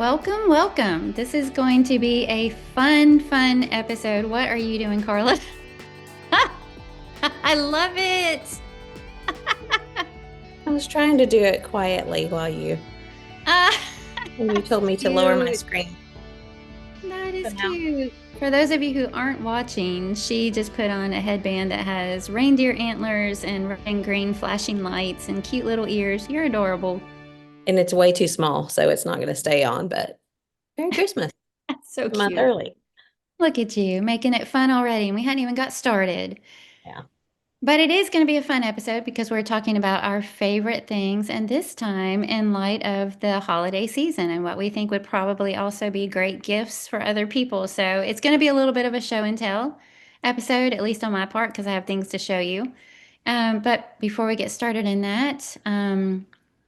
Welcome, welcome. This is going to be a fun episode. What are you doing, Carla? I love it. I was trying to do it quietly Ah, when you that's told me to lower my cute. screen. That So is now, cute. For those of you who aren't watching, she just put on a headband that has reindeer antlers and red and green flashing lights and cute little ears. You're adorable. and it's way too small, so it's not going to stay on, but Merry Christmas, That's so a month cute. early. Look at you making it fun already, and we hadn't even got started. Yeah. But it is going to be a fun episode because we're talking about our favorite things, and this time in light of the holiday season and what we think would probably also be great gifts for other people. So it's going to be a little bit of a show and tell episode, at least on my part, because I have things to show you. But before we get started in that,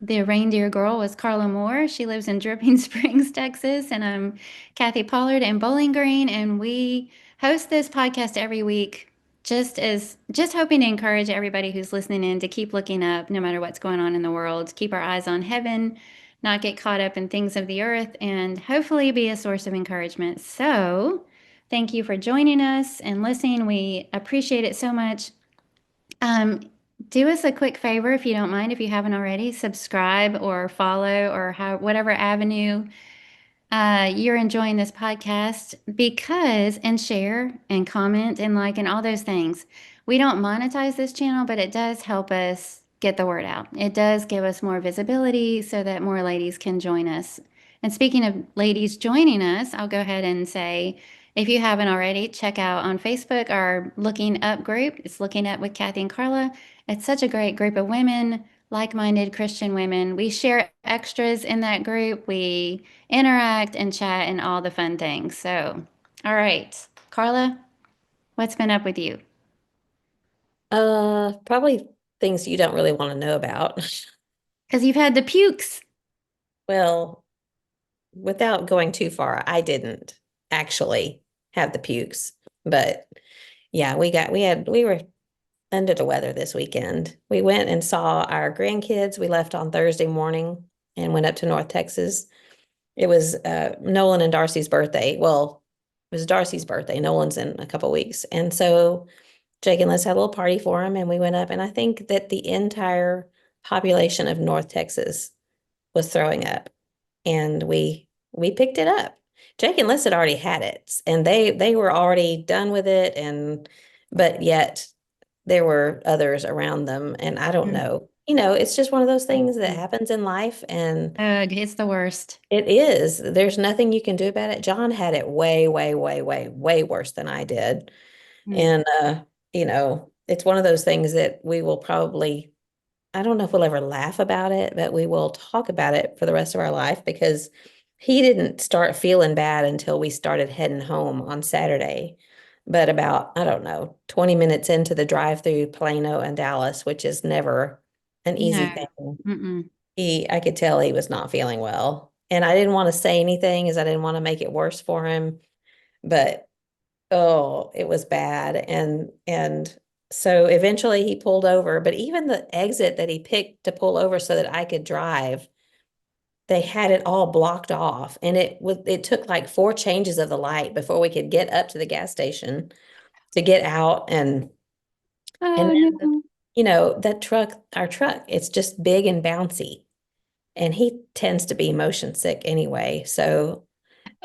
the reindeer girl was Carla Moore. She lives in Dripping Springs, Texas, and I'm Kathy Pollard in Bowling Green, and we host this podcast every week just hoping to encourage everybody who's listening in to keep looking up no matter what's going on in the world, keep our eyes on heaven, not get caught up in things of the earth, and hopefully be a source of encouragement. So thank you for joining us and listening. We appreciate it so much. um, do us a quick favor, if you don't mind, if you haven't already, subscribe or follow or whatever avenue you're enjoying this podcast, because and share and comment and like and all those things. We don't monetize this channel, but it does help us get the word out. It does give us more visibility so that more ladies can join us. And speaking of ladies joining us, I'll go ahead and say, if you haven't already, check out on Facebook our Looking Up group. It's Looking Up with Kathy and Carla. It's such a great group of women, like-minded Christian women. We share extras in that group. We interact and chat and all the fun things. So, all right, Carla, what's been up with you? Probably things you don't really want to know about. Because you've had the pukes. Well, without going too far, I didn't actually have the pukes, but yeah, we were under the weather this weekend. We went and saw our grandkids. We left on Thursday morning and went up to North Texas. It was Nolan and Darcy's birthday. Well, it was Darcy's birthday. Nolan's in a couple weeks. And so Jake and Liz had a little party for him, and we went up. And I think that the entire population of North Texas was throwing up, and we picked it up. Jake and Liz had already had it, and they were already done with it, and but yet there were others around them, and I don't Mm. know. It's just one of those things that happens in life, and Ugh, it's the worst. it is. There's nothing you can do about it. John had it way, way, way, way, way worse than I did. Mm. And it's one of those things that we will probably, I don't know if we'll ever laugh about it, but we will talk about it for the rest of our life, because he didn't start feeling bad until we started heading home on Saturday. But about, I don't know, 20 minutes into the drive through Plano and Dallas, which is never an easy No. thing, Mm-mm. I could tell he was not feeling well. And I didn't want to say anything, as I didn't want to make it worse for him. But oh, it was bad. And so eventually he pulled over, but even the exit that he picked to pull over so that I could drive, they had it all blocked off. And it took like four changes of the light before we could get up to the gas station to get out. And Oh then, no. that our truck, it's just big and bouncy. And he tends to be motion sick anyway. So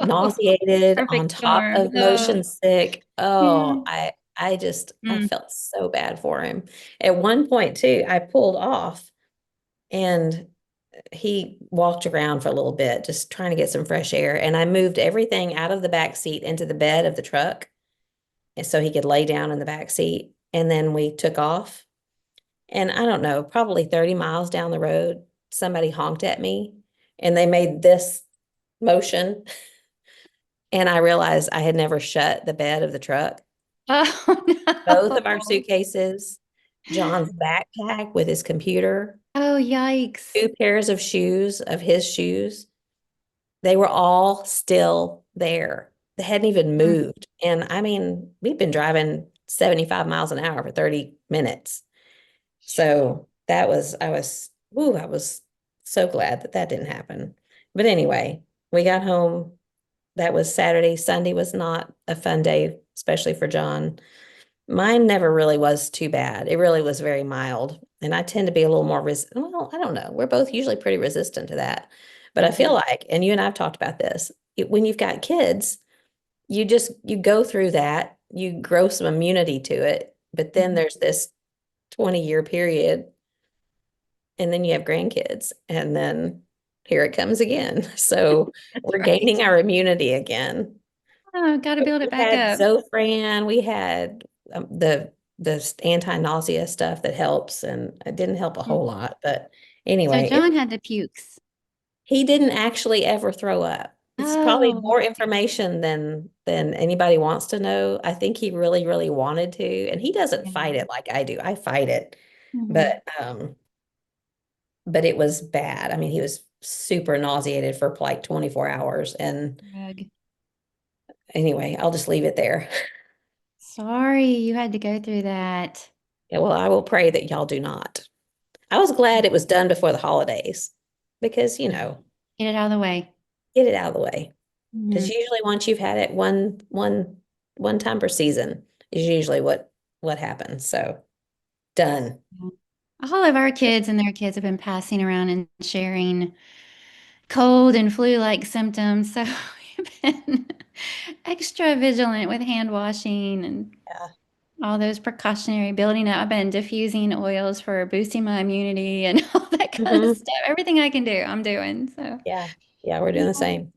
nauseated on Perfect top storm. of Oh, motion sick. yeah. Oh, I Mm. felt so bad for him. At one point too, I pulled off and he walked around for a little bit, just trying to get some fresh air. And I moved everything out of the back seat into the bed of the truck, and so he could lay down in the back seat. And then we took off. And I don't know, probably 30 miles down the road, somebody honked at me and they made this motion. And I realized I had never shut the bed of the truck. Both of our Oh suitcases, John's backpack with his computer, no. Oh, yikes. two pairs of shoes, of his shoes, they were all still there. They hadn't even Mm. moved. And I mean, we've been driving 75 miles an hour for 30 minutes. So I was so glad that that didn't happen. But anyway, We got home. That was Saturday. Sunday was not a fun day, especially for John. Mine never really was too bad. It really was very mild. And I tend to be a little more well, I don't know. We're both usually pretty resistant to that. But I feel Mhm. like, and you and I've talked about this, when you've got kids, you go through that, you grow some immunity to it, but then Mhm. there's this 20-year period, and then you have grandkids, and then here it comes again. So That's we're right. gaining our immunity again. Oh, got to But build it we back had up. Zofran, we had the anti-nausea stuff that helps, and it didn't help a Mm. whole lot. But So anyway, John had the pukes. he didn't actually ever throw up. It's probably Oh, more information than anybody wants to know. I think he really, really wanted to, and he doesn't fight yeah. it like I do. I fight it, Hmm. but it was bad. I mean, he was super nauseated for like 24 hours. And Ugh. anyway, I'll just leave it there. Sorry you had to go through that. Yeah, well, I will pray that y'all do not. I was glad it was done before the holidays because, Get it out of the way. get it out of the way. Because Mhm. usually once you've had it one time per season is usually what happens. So done. Yeah. All of our kids and their kids have been passing around and sharing cold and flu-like symptoms. So we've been extra vigilant with hand washing and Yeah. all those precautionary building up. I've been diffusing oils for boosting my immunity and all that kind of Hmm. stuff. Everything I can do, I'm doing. So, Yeah. Yeah, we're doing yeah. the same.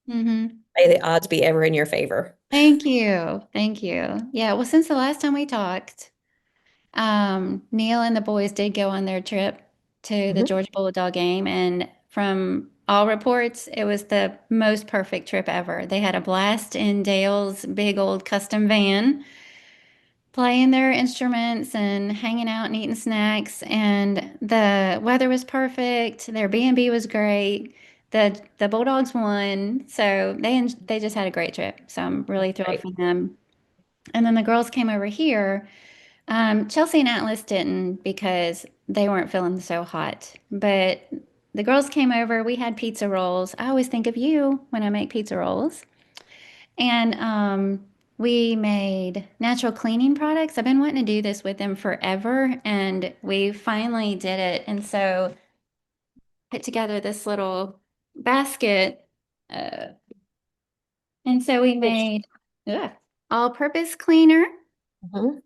Hmm. May the odds be ever in your favor. Thank you. Thank you. Yeah. Well, since the last time we talked, Neil and the boys did go on their trip to the Hmm. Georgia Bulldog game, and from all reports, it was the most perfect trip ever. They had a blast in Dale's big old custom van, playing their instruments and hanging out and eating snacks, and the weather was perfect. Their B&B was great. The Bulldogs won, so they just had a great trip. So I'm really thrilled Right. for them. And then the girls came over here. Chelsea and Atlas didn't because they weren't feeling so hot. But the girls came over. We had pizza rolls. I always think of you when I make pizza rolls. And we made natural cleaning products. I've been wanting to do this with them forever, and we finally did it. And so put together this little basket. Uh, and so we Which, made all-purpose cleaner. mhm.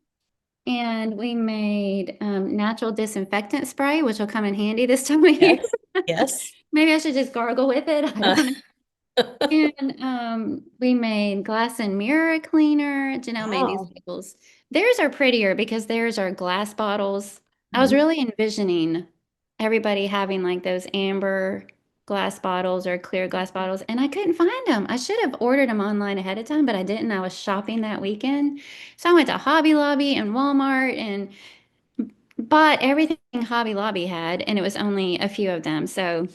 And we made natural disinfectant spray, which will come in handy this time of year. Yes. Yes. Maybe I should just gargle with it. I Uh, don't know. And we made glass and mirror cleaner. Janelle made these wow. labels. Theirs are prettier because theirs are glass bottles. I was Mhm. really envisioning everybody having like those amber glass bottles or clear glass bottles, and I couldn't find them. I should have ordered them online ahead of time, but I didn't. I was shopping that weekend. So I went to Hobby Lobby and Walmart and bought everything Hobby Lobby had, and it was only a few of them. So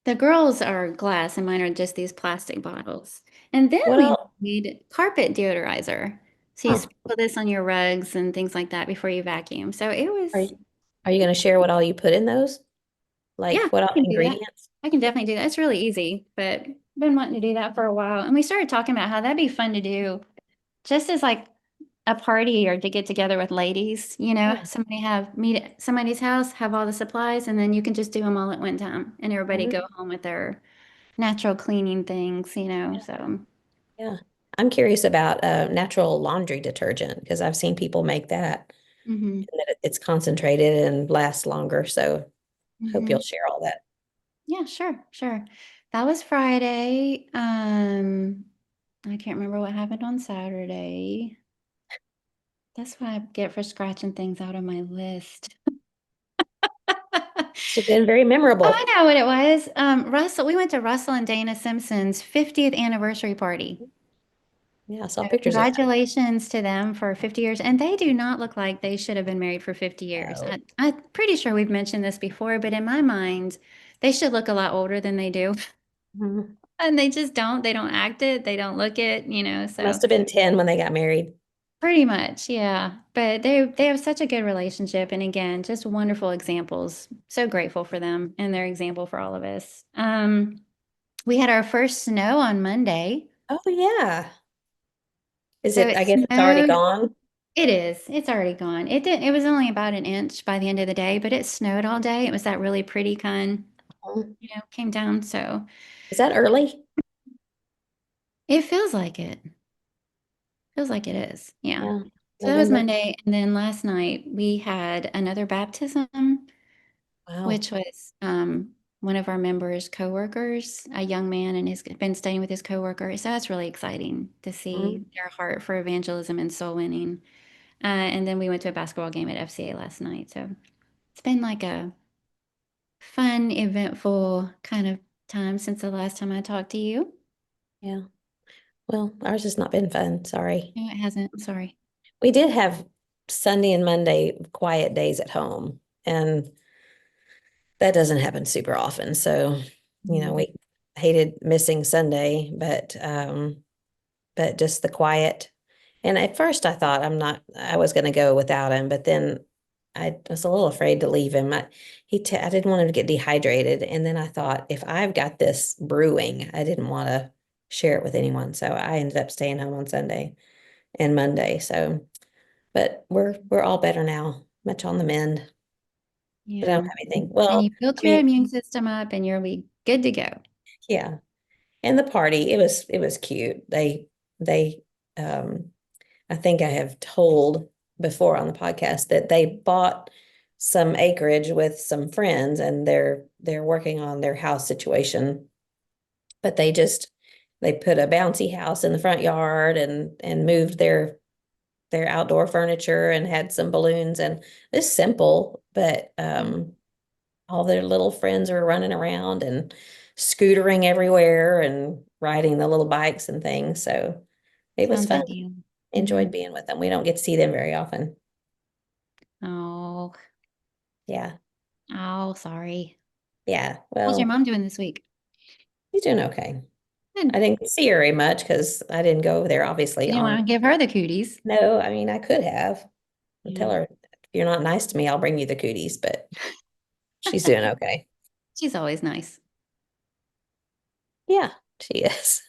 the girls are glass and mine are just these plastic bottles. And then we Well, made carpet deodorizer. So you huh. sprinkle this on your rugs and things like that before you vacuum. So it Are was, you, are you going to share what all you put in those? yeah, Like what I all can do that. ingredients? I can definitely do that. It's really easy, but I've been wanting to do that for a while. And we started talking about how that'd be fun to do just as like a party or to get together with ladies, Yeah. meet at somebody's house, have all the supplies, and then you can just do them all at one time and everybody Mhm. go home with their natural cleaning things. Yeah. So, Yeah. I'm curious about natural laundry detergent because I've seen people make that hmm and that it's concentrated and lasts longer. So hope you'll hmm share all that. Yeah, sure, sure. That was Friday. I can't remember what happened on Saturday. That's what I get for scratching things out of my list. Must have been very Oh, I memorable. know what it was. We went to Russell and Dana Simpson's 50th anniversary party. Yeah, I saw So pictures of that. congratulations to them for 50 years. And they do not look like they should have been married for 50 years. Oh. I'm pretty sure we've mentioned this before, but in my mind, they should look a lot older than they do. Mhm. And they just don't. They don't act it. They don't look it. So Must have been 10 when they got married. pretty much, yeah. But they have such a good relationship. And again, just wonderful examples. So grateful for them and their example for all of us. We had our first snow on Monday. Oh yeah. Is So it, it I guess it's already snowed. gone? It is. It's already gone. It was only about an inch by the end of the day, but it snowed all day. It was that really pretty kind, came down. So Is that early? it feels like it. Feels like it is. Yeah. Yeah. So that was November. Monday. And then last night we had another baptism, Wow. which was one of our members' coworkers, a young man, and has been staying with his coworker. So that's really exciting to Mm, see their heart for evangelism and soul winning. And then we went to a basketball game at FCA last night. So it's been like a fun, eventful kind of time since the last time I talked to you. yeah. Well, ours has not been fun. Sorry. No, it hasn't. Sorry. We did have Sunday and Monday quiet days at home, and that doesn't happen super often. So, Mhm. we hated missing Sunday, but just the quiet. And at first I thought I was going to go without him, but then I was a little afraid to leave him. I didn't want him to get dehydrated. And then I thought, if I've got this brewing, I didn't want to share it with anyone. So I ended up staying home on Sunday and Monday. So, but we're all better now, much on the mend, but I don't Yeah. have anything. And Well, you built I your mean, immune system up and you'll be good to go. yeah. And the party, it was cute. They I think I have told before on the podcast that they bought some acreage with some friends and they're working on their house situation. But they put a bouncy house in the front yard and moved their outdoor furniture and had some balloons, and it's simple, but Yeah. all their little friends are running around and scootering everywhere and riding the little bikes and things. So it was Sounds fun. ideal. Enjoyed Hmm. being with them. We don't get to see them very often. Oh, Yeah. oh, sorry. Yeah. How's your Well, mom doing this week? he's doing okay. I Good. didn't see her very much because I didn't go over there, obviously, You didn't on. want to give her the cooties. No, I mean, I could have. I'll Yeah. tell her, if you're not nice to me, I'll bring you the cooties, but she's doing okay. She's always nice. Yeah, she is.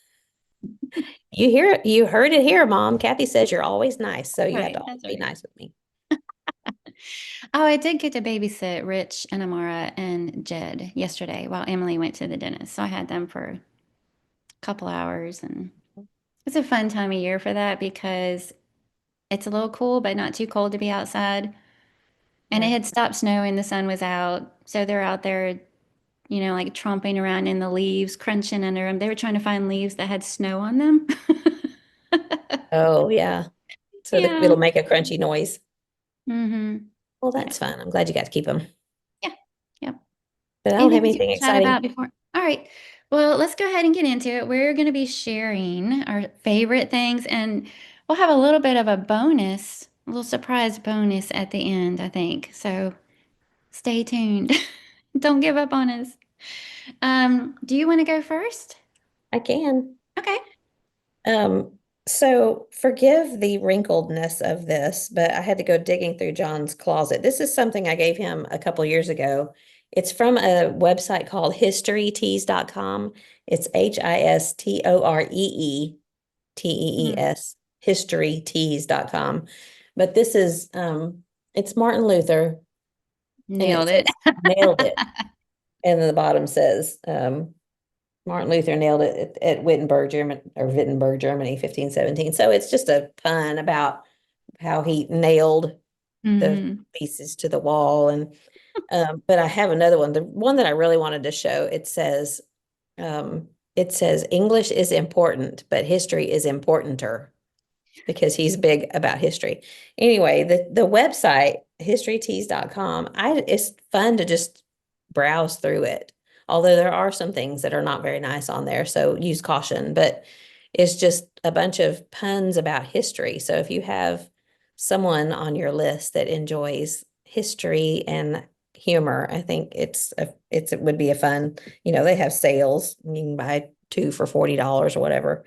You heard it here, Mom. Kathy says you're always nice, so you have to Right. always That's be right. nice with me. Oh, I did get to babysit Rich and Amara and Jed yesterday while Emily went to the dentist. So I had them for a couple hours, and it's a fun time of year for that because it's a little cool, but not too cold to be outside. And it Yeah. had stopped snowing, the sun was out. So they're out there, like tromping around in the leaves, crunching under them. They were trying to find leaves that had snow on them. Oh, yeah. So Yeah. it'll make a crunchy noise. Mm-hmm. Well, Yeah. that's fun. I'm glad you got to keep them. Yeah. Yeah. But I don't have Anything else you anything want to chat about exciting. before? All right. Well, let's go ahead and get into it. We're going to be sharing our favorite things, and we'll have a little bit of a little surprise bonus at the end, I think. So stay tuned. Don't give up on us. Do you want to go first? I can. Okay. Um, so forgive the wrinkledness of this, but I had to go digging through John's closet. This is something I gave him a couple years ago. It's from a website called historytees.com. It's Mm, HISTOREETEES, historytees.com. But this is it's Martin Luther, and it nailed it. says nailed it. And then the bottom says Martin Luther nailed it at Wittenberg, Germany, 1517. So it's just a pun about how he nailed the Hmm. pieces to the wall. And but I have another one. The one that I really wanted to show, it says English is important, but history is importanter, because he's big about history. Anyway, the website historytees.com, it's fun to just browse through it. Although there are some things that are not very nice on there, so use caution, but it's just a bunch of puns about history. So if you have someone on your list that enjoys history and humor, I think it would be a fun, they have sales. You can buy two for $40 or whatever.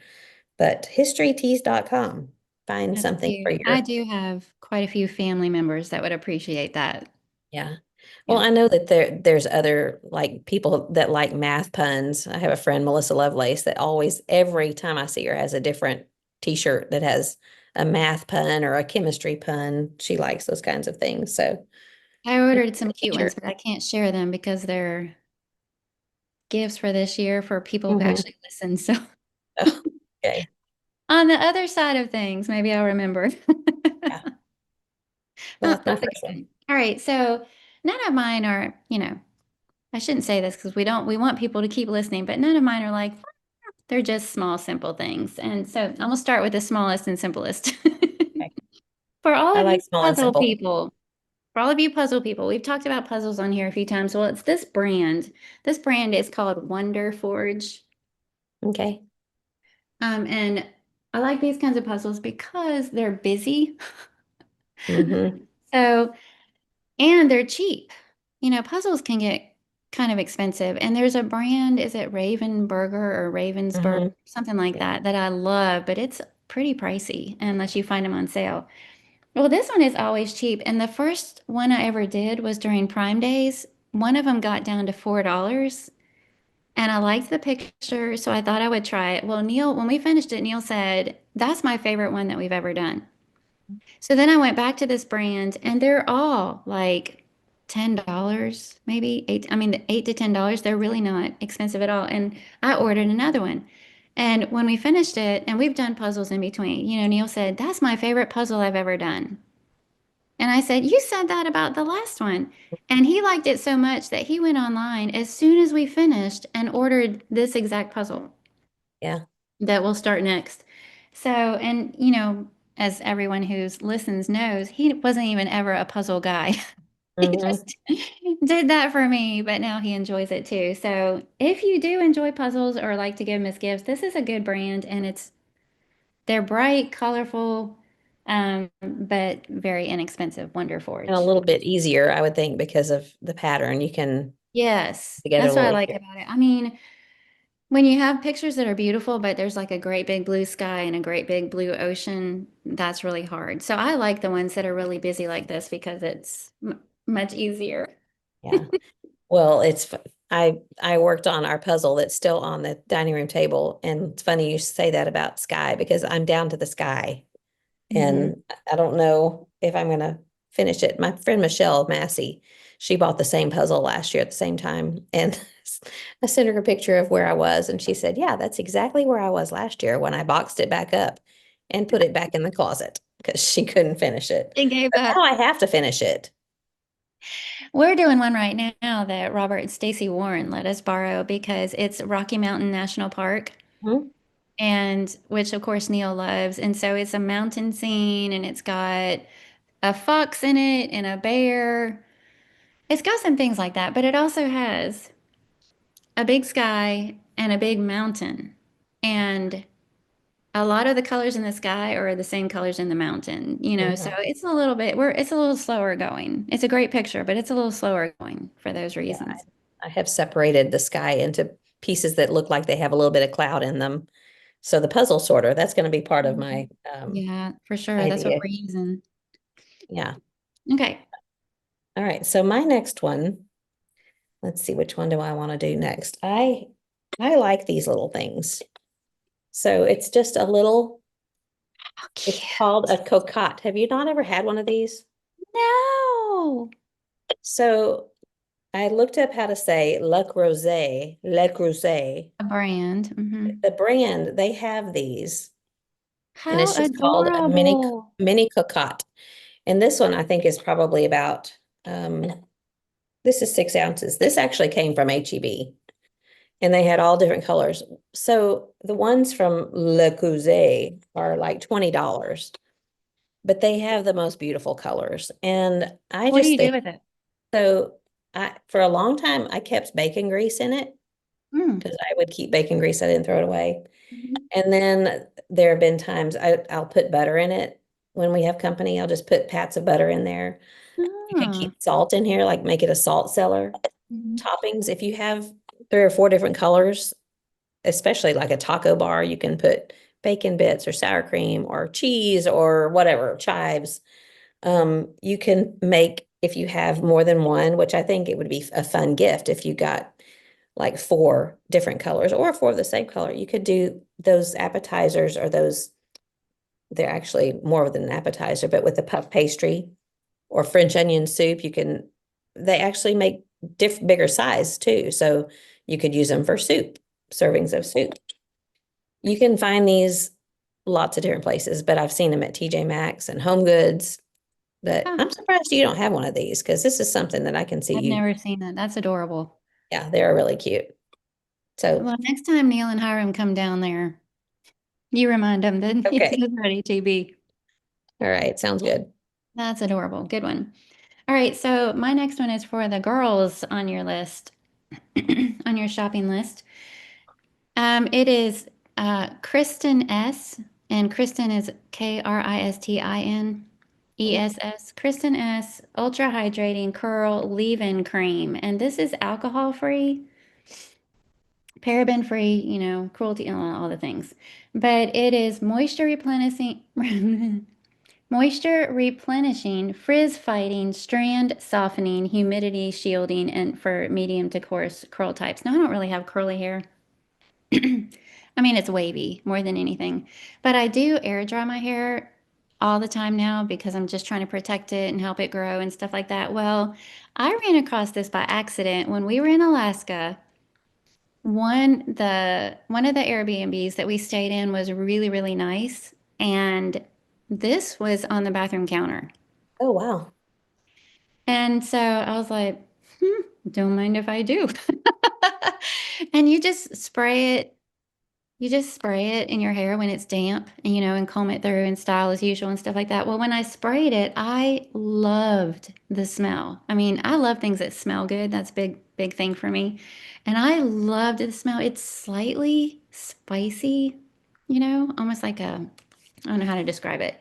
But historytees.com. Find That's something for cute. I your, do have quite a few family members that would appreciate that. yeah. Well, Yeah. I know that there's other like people that like math puns. I have a friend, Melissa Lovelace, that always, every time I see her, has a different t-shirt that has a math pun or a chemistry pun. She likes those kinds of things. So I ordered some cute t-shirt. ones, but I can't share them because they're gifts for this year for people who Hmm. actually listen. So Oh, okay. on the other side of things, maybe I'll remember. Yeah. Well, Oh, that's my that's a first good one. one. All right, so none of mine are, I shouldn't say this because we want people to keep listening, but none of mine are like they're just small, simple things. And so I'm gonna start with the smallest and simplest. Okay. For all I of you like small and puzzle simple. people, for all of you puzzle people, we've talked about puzzles on here a few times. Well, it's this brand. This brand is called Wonder Forge. Okay. And I like these kinds of puzzles because they're busy. Hmm. So, and they're cheap. Puzzles can get kind of expensive. And there's a brand, is it Ravenburger or Ravensburg, Hmm. something like Yeah. that I love, but it's pretty pricey unless you find them on sale. Well, this one is always cheap. And the first one I ever did was during Prime Days. One of them got down to $4. And I liked the picture, so I thought I would try it. Well, Neil, when we finished it, Neil said, that's my favorite one that we've ever done. So then I went back to this brand, and they're all like $10, maybe eight. I mean, $8 to $10. They're really not expensive at all. And I ordered another one. And when we finished it, and we've done puzzles in between, Neil said, that's my favorite puzzle I've ever done. And I said, you said that about the last one. And he liked it so much that he went online as soon as we finished and ordered this exact puzzle Yeah. that will start next. So, and as everyone who listens knows, he wasn't even ever a puzzle guy. He Hmm. just did that for me, but now he enjoys it too. So, if you do enjoy puzzles or like to give them as gifts, this is a good brand, and they're bright, colorful, but very inexpensive. Wonder And a Forge. little bit easier, I would think, because of the pattern. You can Yes, get it a that's what I little like easier. about it. I mean, when you have pictures that are beautiful, but there's like a great big blue sky and a great big blue ocean, that's really hard. So I like the ones that are really busy like this because it's m much easier. Yeah. Well, I worked on our puzzle that's still on the dining room table, and it's funny you say that about sky because I'm down to the sky, Hmm. and I don't know if I'm gonna finish it. My friend Michelle Massey, she bought the same puzzle last year at the same time, and I sent her a picture of where I was, and she said, "Yeah, that's exactly where I was last year when I boxed it back up and put it back in the closet because she couldn't finish it. It gave But now up. I have to finish it." We're doing one right now that Robert and Stacy Warren let us borrow because it's Rocky Mountain National Park, Mhm. and which of course Neil loves. And so it's a mountain scene and it's got a fox in it and a bear. It's got some things like that, but it also has a big sky and a big mountain. And a lot of the colors in the sky are the same colors in the mountain, so Mhm. it's a little slower going. It's a great picture, but it's a little slower going for those Yeah, reasons. I have separated the sky into pieces that look like they have a little bit of cloud in them. So the puzzle sorter, that's going to be part of Mhm. my Yeah, for sure. That's what idea. we're using. Yeah. Okay. All right. So my next one, let's see, which one do I want to do next? I like these little things. So it's just a little, How it's cute. called a cocotte. Have you not ever had one of these? No. So I looked up how to say Le Creuset. A brand. The brand, they have these, and How it's just called a mini adorable. mini cocotte. And this one I think is probably about this is 6 ounces. This actually came from HEB and they had all different colors. So the ones from Le Creuset are like $20, but they have the most beautiful colors. And I What do just you do think with it? so I for a long time I kept bacon grease in it Mm. because I would keep bacon grease. I didn't throw it away. Mhm. And then there have been times I'll put butter in it. When we have company, I'll just put pats of butter in there. You can Ah. keep salt in here, like make it a salt cellar. Mhm. Toppings, if you have 3 or 4 different colors, especially like a taco bar, you can put bacon bits or sour cream or cheese or whatever, chives. You can make if you have more than one, which I think it would be a fun gift if you got like four different colors or four of the same color. You could do those appetizers or those, they're actually more than an appetizer, but with the puff pastry or French onion soup, you can, they actually make bigger size too. So you could use them for soup, servings of soup. You can find these lots of different places, but I've seen them at TJ Maxx and Home Goods. But Oh, I'm surprised you don't have one of these because this is something that I can see I've you. never seen that. That's adorable. Yeah, they're really cute. So, Well, next time Neil and Hiram come down there, you remind them that it okay. is ready to be. All right. Sounds good. That's adorable. Good one. All right, so my next one is for the girls on your list, on your shopping list. It is Kristen S. And Kristen is KRISTINESS. Kristen S. Ultra Hydrating Curl Leave-In Cream. And this is alcohol free, paraben free, cruelty, all the things. But it is moisture replenishing, moisture replenishing, frizz fighting, strand softening, humidity shielding, and for medium to coarse curl types. Now, I don't really have curly hair. I mean, it's wavy more than anything, but I do air dry my hair all the time now because I'm just trying to protect it and help it grow and stuff like that. Well, I ran across this by accident when we were in Alaska. One of the Airbnbs that we stayed in was really, really nice, and this was on the bathroom counter. Oh, wow. And so I was like, don't mind if I do. And you just spray it in your hair when it's damp and, and comb it through and style as usual and stuff like that. Well, when I sprayed it, I loved the smell. I mean, I love things that smell good. That's a big, big thing for me. And I loved the smell. It's slightly spicy, almost like I don't know how to describe it.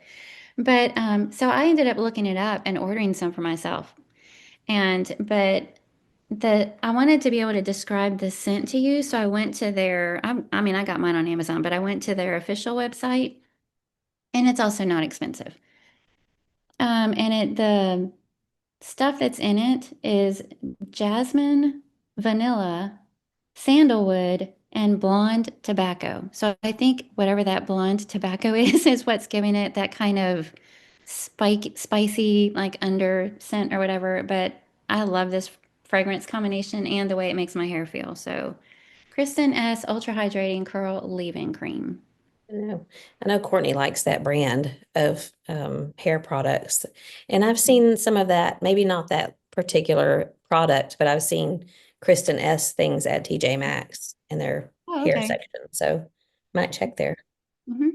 But so I ended up looking it up and ordering some for myself. But I wanted to be able to describe the scent to you, so I went to I mean, I got mine on Amazon, but I went to their official website, and it's also not expensive. The stuff that's in it is jasmine, vanilla, sandalwood, and blonde tobacco. So I think whatever that blonde tobacco is what's giving it that kind of spicy, like under scent or whatever. But I love this fragrance combination and the way it makes my hair feel. So Kristen S. Ultra Hydrating Curl Leave-In Cream. I know Courtney likes that brand of hair products. And I've Mhm. seen some of that, maybe not that particular product, but I've seen Kristen S things at TJ Maxx in their Oh, hair okay. section. So might check there. Hmm.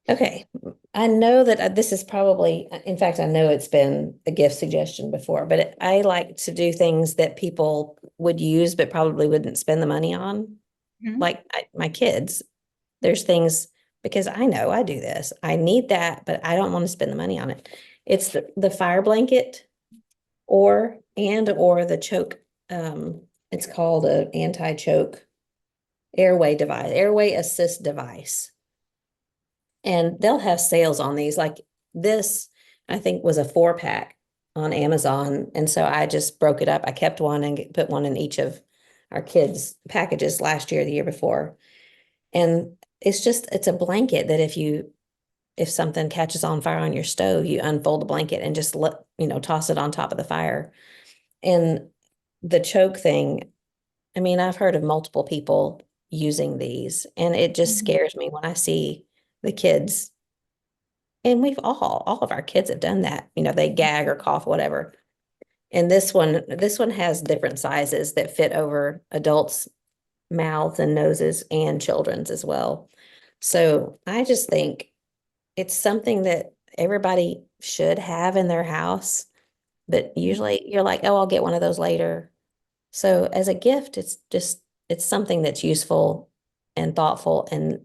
Okay. I know that this is probably, in fact, I know it's been a gift suggestion before, but I like to do things that people would use but probably wouldn't spend the money on. Hmm. Like my kids, there's things because I know I do this. I need that, but I don't want to spend the money on it. It's the fire blanket or the choke. It's called a anti-choke airway assist device. And they'll have sales on these. Like this, I think was a 4-pack on Amazon. And so I just broke it up. I kept one and put one in each of our kids' packages last year, the year before. And it's a blanket that if something catches on fire on your stove, you unfold the blanket and just toss it on top of the fire. And the choke thing, I mean, I've heard of multiple people using these, and it just Hmm. scares me when I see the kids. And all of our kids have done that. They gag or cough, whatever. And this one has different sizes that fit over adults' mouths and noses and children's as well. So I just think it's something that everybody should have in their house, but usually you're like, oh, I'll get one of those later. So as a gift, it's something that's useful and thoughtful and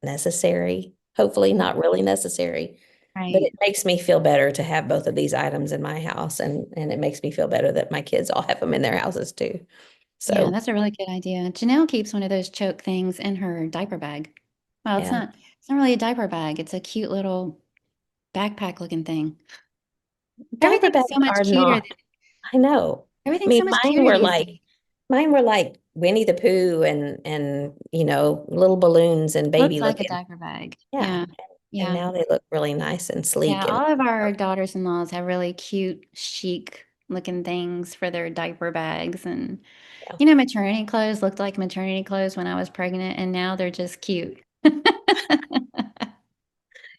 necessary. Hopefully not really necessary, but Right. it makes me feel better to have both of these items in my house and it makes me feel better that my kids all have them in their houses too. Yeah, So, that's a really good idea. Janelle keeps one of those choke things in her diaper bag. Well, yeah. it's not really a diaper bag. It's a cute little backpack looking thing. Diaper Everything's bags so much are cuter. not. I know. I Everything's mean, so much cuter these days. mine were like Winnie the Pooh and little balloons and baby Looks like a looking. diaper bag. Yeah. Yeah. And Yeah. now they look really nice and Yeah. sleek and All of our daughters-in-laws have really cute, chic looking things for their diaper bags. And, yeah. maternity clothes looked like maternity clothes when I was pregnant, and now they're just cute.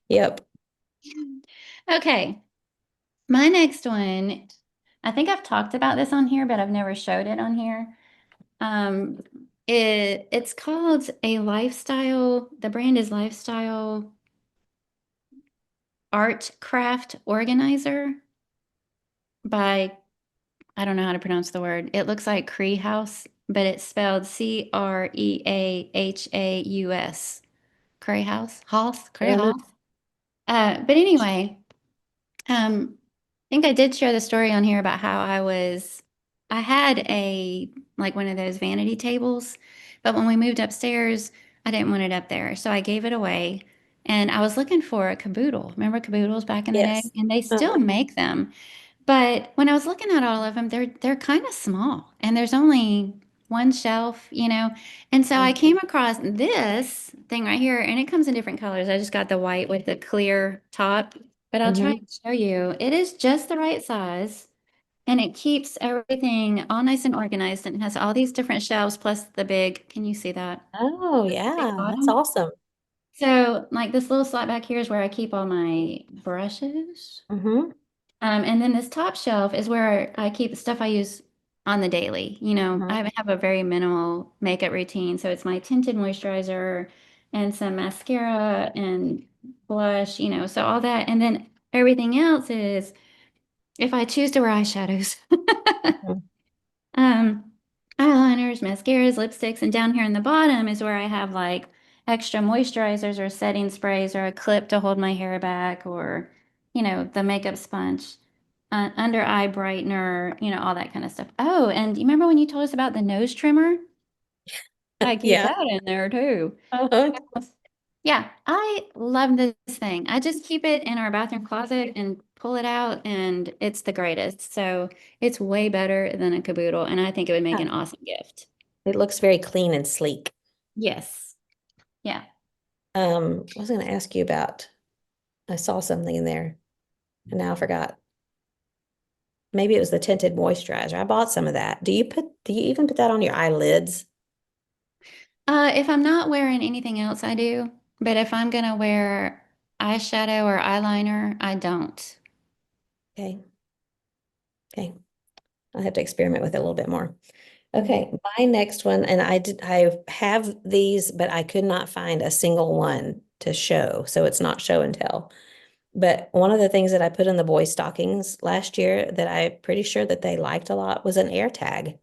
Yep. Okay. My next one, I think I've talked about this on here, but I've never showed it on here. Um, it's called a lifestyle, the brand is Lifestyle Art Craft Organizer by, I don't know how to pronounce the word. It looks like Cree House, but it's spelled Creahaus. Cray House? House? Cray Um, House? But anyway, I think I did share the story on here about how I had like one of those vanity tables, but when we moved upstairs, I didn't want it up there. So I gave it away and I was looking for a caboodle. Remember caboodles back in the day? yes. And they still Uh-huh. make them. But when I was looking at all of them, they're kind of small and there's only one shelf. And so I came across this thing right here and it comes in different colors. I just got the white with the clear top, but I'll try Mm-hmm. and show you. It is just the right size and it keeps everything all nice and organized and it has all these different shelves plus the big, can you see that? Oh, The big yeah. That's bottom. awesome. So like this little slot back here is where I keep all my brushes. Mm-hmm. And then this top shelf is where I keep the stuff I use on the daily. Mm-hmm. I have a very minimal makeup routine. So it's my tinted moisturizer and some mascara and blush, so all that. And then everything else is if I choose to wear eyeshadows. Mm-hmm. Um, Eyeliners, mascaras, lipsticks, and down here in the bottom is where I have like extra moisturizers or setting sprays or a clip to hold my hair back or, the makeup sponge, under eye brightener, all that kind of stuff. Oh, and you remember when you told us about the nose trimmer? I keep Yeah. that in there too. Uh-huh. Yeah, I love this thing. I just keep it in our bathroom closet and pull it out, and it's the greatest. So it's way better than a caboodle, and I think it would make Yeah. an awesome gift. It looks very clean and sleek. Yes. Yeah. I was going to ask you about, I saw something in there and now I forgot. Maybe it was the tinted moisturizer. I bought some of that. Do you even put that on your eyelids? If I'm not wearing anything else, I do. But if I'm gonna wear eyeshadow or eyeliner, I don't. Okay. Okay. I'll have to experiment with it a little bit more. Mhm. Okay. My next one, and I have these, but I could not find a single one to show. So it's not show and tell. But one of the things that I put in the boy stockings last year that I'm pretty sure that they liked a lot was an air tag.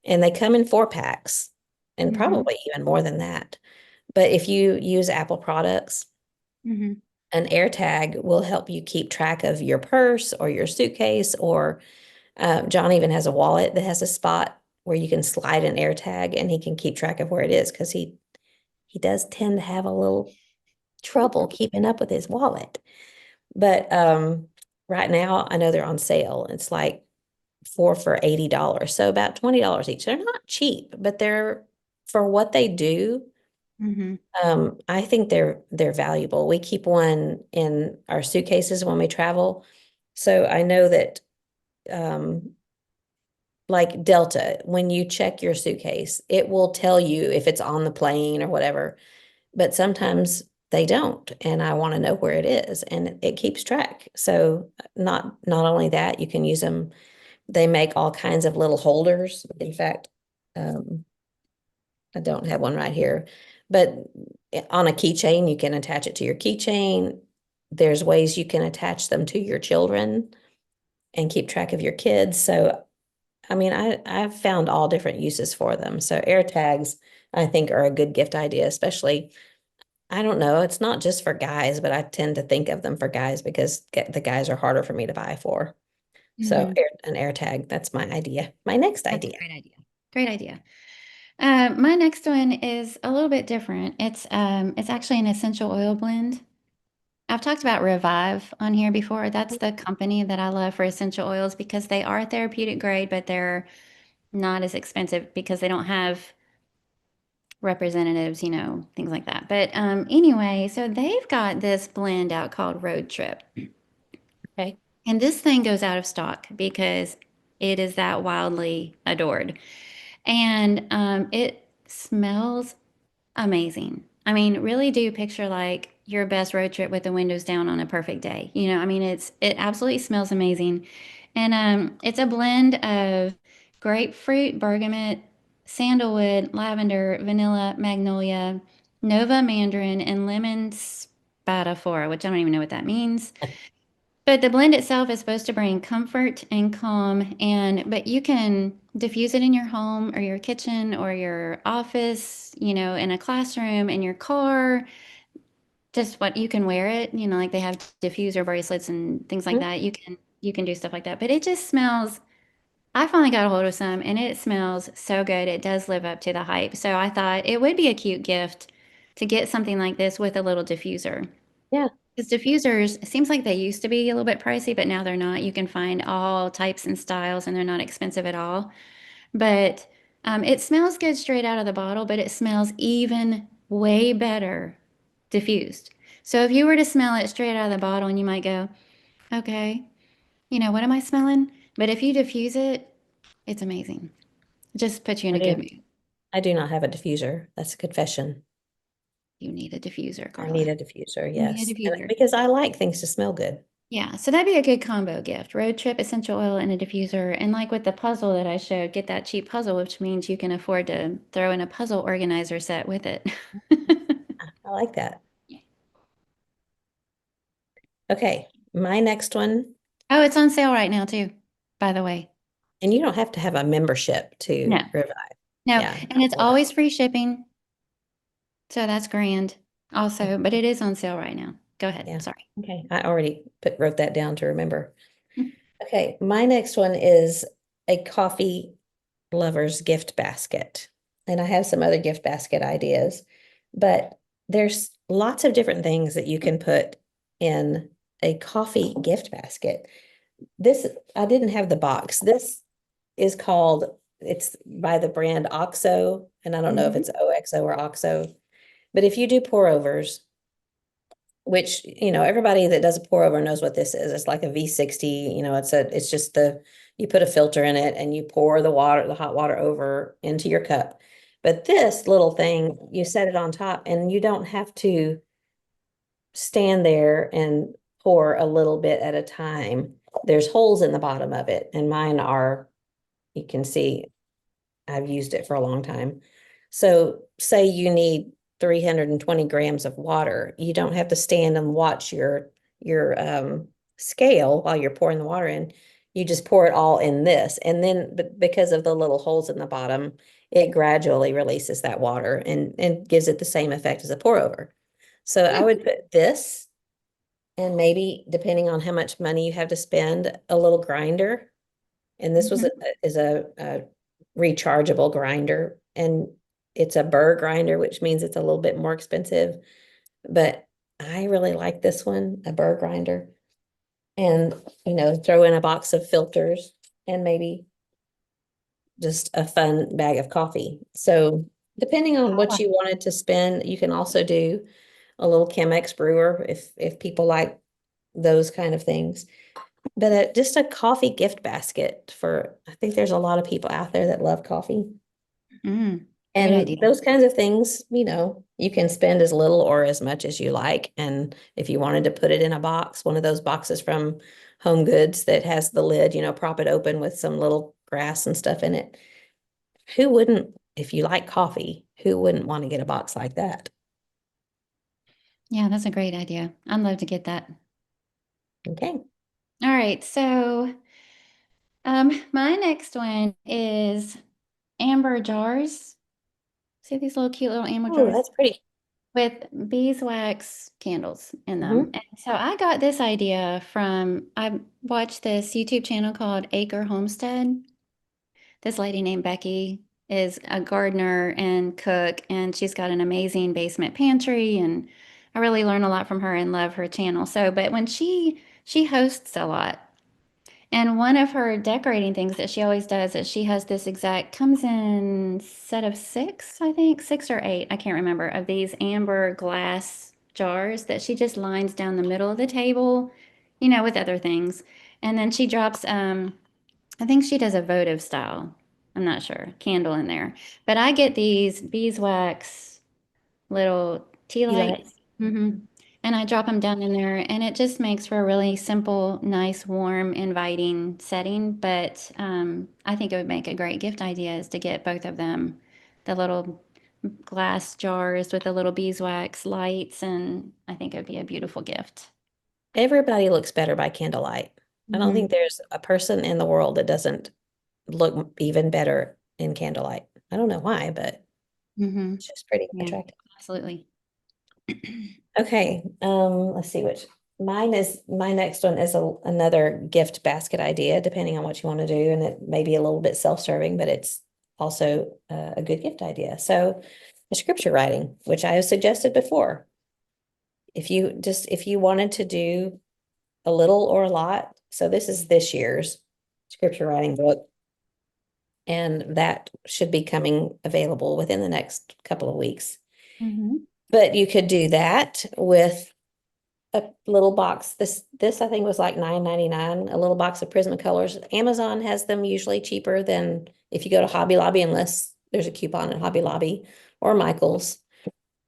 And they come in 4 packs and Mhm. probably even more than that. But if you use Apple products, Mhm. an air tag will help you keep track of your purse or your suitcase, or John even has a wallet that has a spot where you can slide an air tag and he can keep track of where it is because he does tend to have a little trouble keeping up with his wallet. But right now I know they're on sale. It's like four for $80. So about $20 each. They're not cheap, but they're for what they do. Mhm. I think they're valuable. We keep one in our suitcases when we travel. So I know that um, like Delta, when you check your suitcase, it will tell you if it's on the plane or whatever, but sometimes they don't, and I want to know where it is, and it keeps track. So not only that, you can use them. They make all kinds of little holders. In fact, um, I don't have one right here, but on a keychain, you can attach it to your keychain. There's ways you can attach them to your children and keep track of your kids. So, I mean, I've found all different uses for them. So air tags, I think, are a good gift idea, especially, I don't know, it's not just for guys, but I tend to think of them for guys because the guys are harder for me to buy for. So Mhm. an air tag, that's my idea. My next That's a idea. great idea. Great idea. My next one is a little bit different. It's actually an essential oil blend. I've talked about Revive on here before. That's the company that I love for essential oils because they are therapeutic grade, but they're not as expensive because they don't have representatives, things like that. But anyway, so they've got this blend out called Road Trip. Okay. And this thing goes out of stock because it is that wildly adored. And it smells amazing. I mean, really do picture like your best road trip with the windows down on a perfect day. I mean, it absolutely smells amazing. And it's a blend of grapefruit, bergamot, sandalwood, lavender, vanilla, magnolia, nova mandarin, and lemon spatafora, which I don't even know what that means. But the blend itself is supposed to bring comfort and calm, but you can diffuse it in your home or your kitchen or your office, in a classroom, in your car. Just what you can wear it, like they have diffuser bracelets and things like Mhm. that. You can do stuff like that. But it just smells. I finally got a hold of some, and it smells so good. It does live up to the hype. So I thought it would be a cute gift to get something like this with a little diffuser. Yeah. Because diffusers, it seems like they used to be a little bit pricey, but now they're not. You can find all types and styles, and they're not expensive at all. But it smells good straight out of the bottle, but it smells even way better diffused. So if you were to smell it straight out of the bottle, and you might go, okay, what am I smelling? But if you diffuse it, it's amazing. It just puts you in I a good do. mood. I do not have a diffuser. That's a confession. You need a diffuser, I need Carla. a diffuser, You need a yes. And diffuser. because I like things to smell good. Yeah, so that'd be a good combo gift. Road trip, essential oil, and a diffuser. And like with the puzzle that I showed, get that cheap puzzle, which means you can afford to throw in a puzzle organizer set with it. I like that. Okay. My next one, Oh, it's on sale right now too, by the way. and you don't have to have a membership No, to Revive. no, Yeah. and it's always free shipping, so that's grand also, but it is on sale right now. Go ahead. Yeah. Sorry. Okay. I already wrote that down to remember. Okay. My next one is a coffee lover's gift basket. And I have some other gift basket ideas, but there's lots of different things that you can put in a coffee gift basket. This, I didn't have the box. This is called, it's by the brand OXO, and I don't know if Mhm. it's OXO or OXO, but if you do pour overs, which, everybody that does a pour over knows what this is. It's like a V60, it's just you put a filter in it and you pour the hot water over into your cup. But this little thing, you set it on top and you don't have to stand there and pour a little bit at a time. There's holes in the bottom of it, and mine are, you can see I've used it for a long time. So say you need 320 grams of water, you don't have to stand and watch your scale while you're pouring the water in. You just pour it all in this, and then because of the little holes in the bottom, it gradually releases that water and gives it the same effect as a pour over. So I Hmm. would put this, and maybe depending on how much money you have to spend, a little grinder. And this was Mhm. a rechargeable grinder, and it's a burr grinder, which means it's a little bit more expensive. But I really like this one, a burr grinder. And, throw in a box of filters and maybe just a fun bag of coffee. So depending on what you wanted to spend, you can also do a little Chemex brewer if people like those kind of things. But just a coffee gift basket for, I think there's a lot of people out there that love coffee. Great And idea. those kinds of things, you can spend as little or as much as you like. And if you wanted to put it in a box, one of those boxes from Home Goods that has the lid, prop it open with some little grass and stuff in it. Who wouldn't, if you like coffee, who wouldn't want to get a box like that? Yeah, that's a great idea. I'd love to get that. Okay. All right, so my next one is amber jars. See these little cute little amber Oh, jars that's pretty. with beeswax candles in them. Hmm. And so I got this idea from, I watched this YouTube channel called Acre Homestead. This lady named Becky is a gardener and cook, and she's got an amazing basement pantry and I really learn a lot from her and love her channel. So, but when she hosts a lot, and one of her decorating things that she always does is she has this exact comes in set of six, I think, six or eight, I can't remember, of these amber glass jars that she just lines down the middle of the table, with other things. And then she drops I think she does a votive style. I'm not sure, candle in there. But I get these beeswax little tea You lights. like? And I drop them down in there, and it just makes for a really simple, nice, warm, inviting setting. But I think it would make a great gift idea is to get both of them, the little glass jars with the little beeswax lights, and I think it would be a beautiful gift. Everybody looks better by candlelight. I don't Hmm. think there's a person in the world that doesn't look even better in candlelight. I don't know why, but Hmm. it's just pretty Yeah, attractive. absolutely. Okay, let's see which my next one is another gift basket idea, depending on what you want to do, and it may be a little bit self-serving, but it's also a good gift idea. So, the scripture writing, which I have suggested before, if you wanted to do a little or a lot, so this is this year's scripture writing book, and that should be coming available within the next couple of weeks. Hmm. But you could do that with a little box. This I think was like $9.99, a little box of Prismacolors. Amazon has them usually cheaper than if you go to Hobby Lobby, unless there's a coupon at Hobby Lobby or Michael's.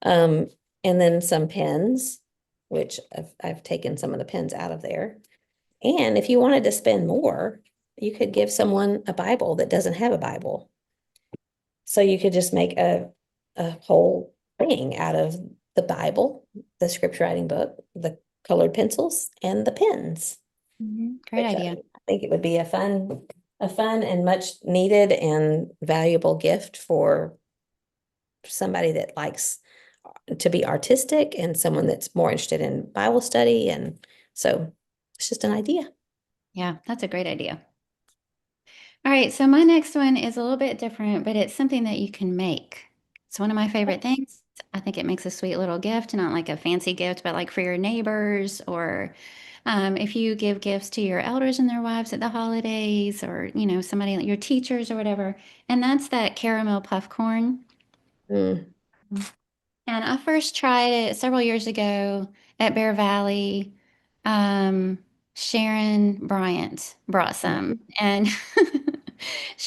Um, and then some pens, which I've taken some of the pens out of there. And if you wanted to spend more, you could give someone a Bible that doesn't have a Bible. So you could just make a whole thing out of the Bible, the scripture writing book, the colored pencils, and the pens, Great which idea. I think it would be a fun and much needed and valuable gift for somebody that likes to be artistic and someone that's more interested in Bible study. And so it's just an idea. Yeah, that's a great idea. All right, so my next one is a little bit different, but it's something that you can make. It's one of my favorite things. I think it makes a sweet little gift, not like a fancy gift, but like for your neighbors or if you give gifts to your elders and their wives at the holidays or, somebody, your teachers or whatever. And that's that caramel puff corn. Mm, And I first tried it several years ago at Bear Valley. Um, Sharon Bryant brought some, mhm. and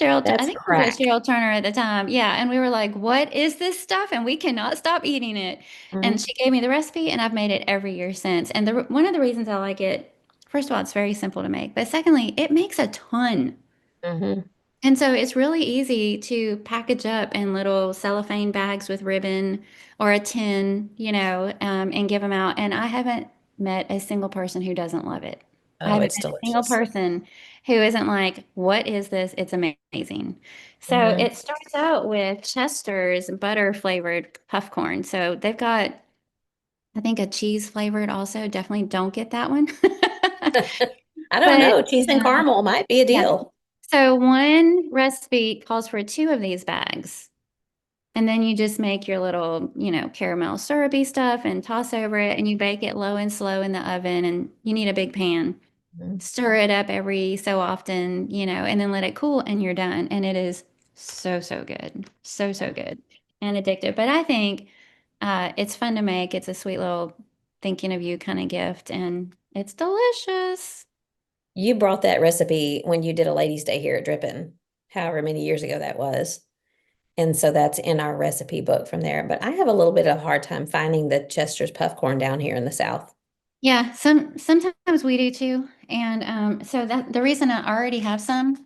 I That's think she was at crack. Cheryl Turner at the time. Yeah, and we were like, "What is this stuff?" And we cannot stop eating it. And Mhm, she gave me the recipe, and I've made it every year since. And one of the reasons I like it, first of all, it's very simple to make, but secondly, it makes a ton. mhm. And so it's really easy to package up in little cellophane bags with ribbon or a tin, and give them out. And I haven't met a single person who doesn't love it. I Oh, haven't it's met a single delicious. person who isn't like, what is this? It's amazing. So Mhm. it starts out with Chester's butter flavored puff corn. So they've got, I think, a cheese flavored also. Definitely don't get that one. I don't But know. Cheese and caramel might be a yeah. deal. So one recipe calls for two of these bags. And then you just make your little, caramel syrupy stuff and toss over it and you bake it low and slow in the oven and you need a big pan. Mhm. Stir it up every so often, and then let it cool and you're done. And it is so, so good. So, so good and addictive. But I think it's fun to make. It's a sweet little thinking of you kind of gift and it's delicious. You brought that recipe when you did a ladies' day here at Drippin', however many years ago that was. And so that's in our recipe book from there. But I have a little bit of a hard time finding the Chester's puff corn down here in the South. Yeah, sometimes we do too. And so that the reason I already have some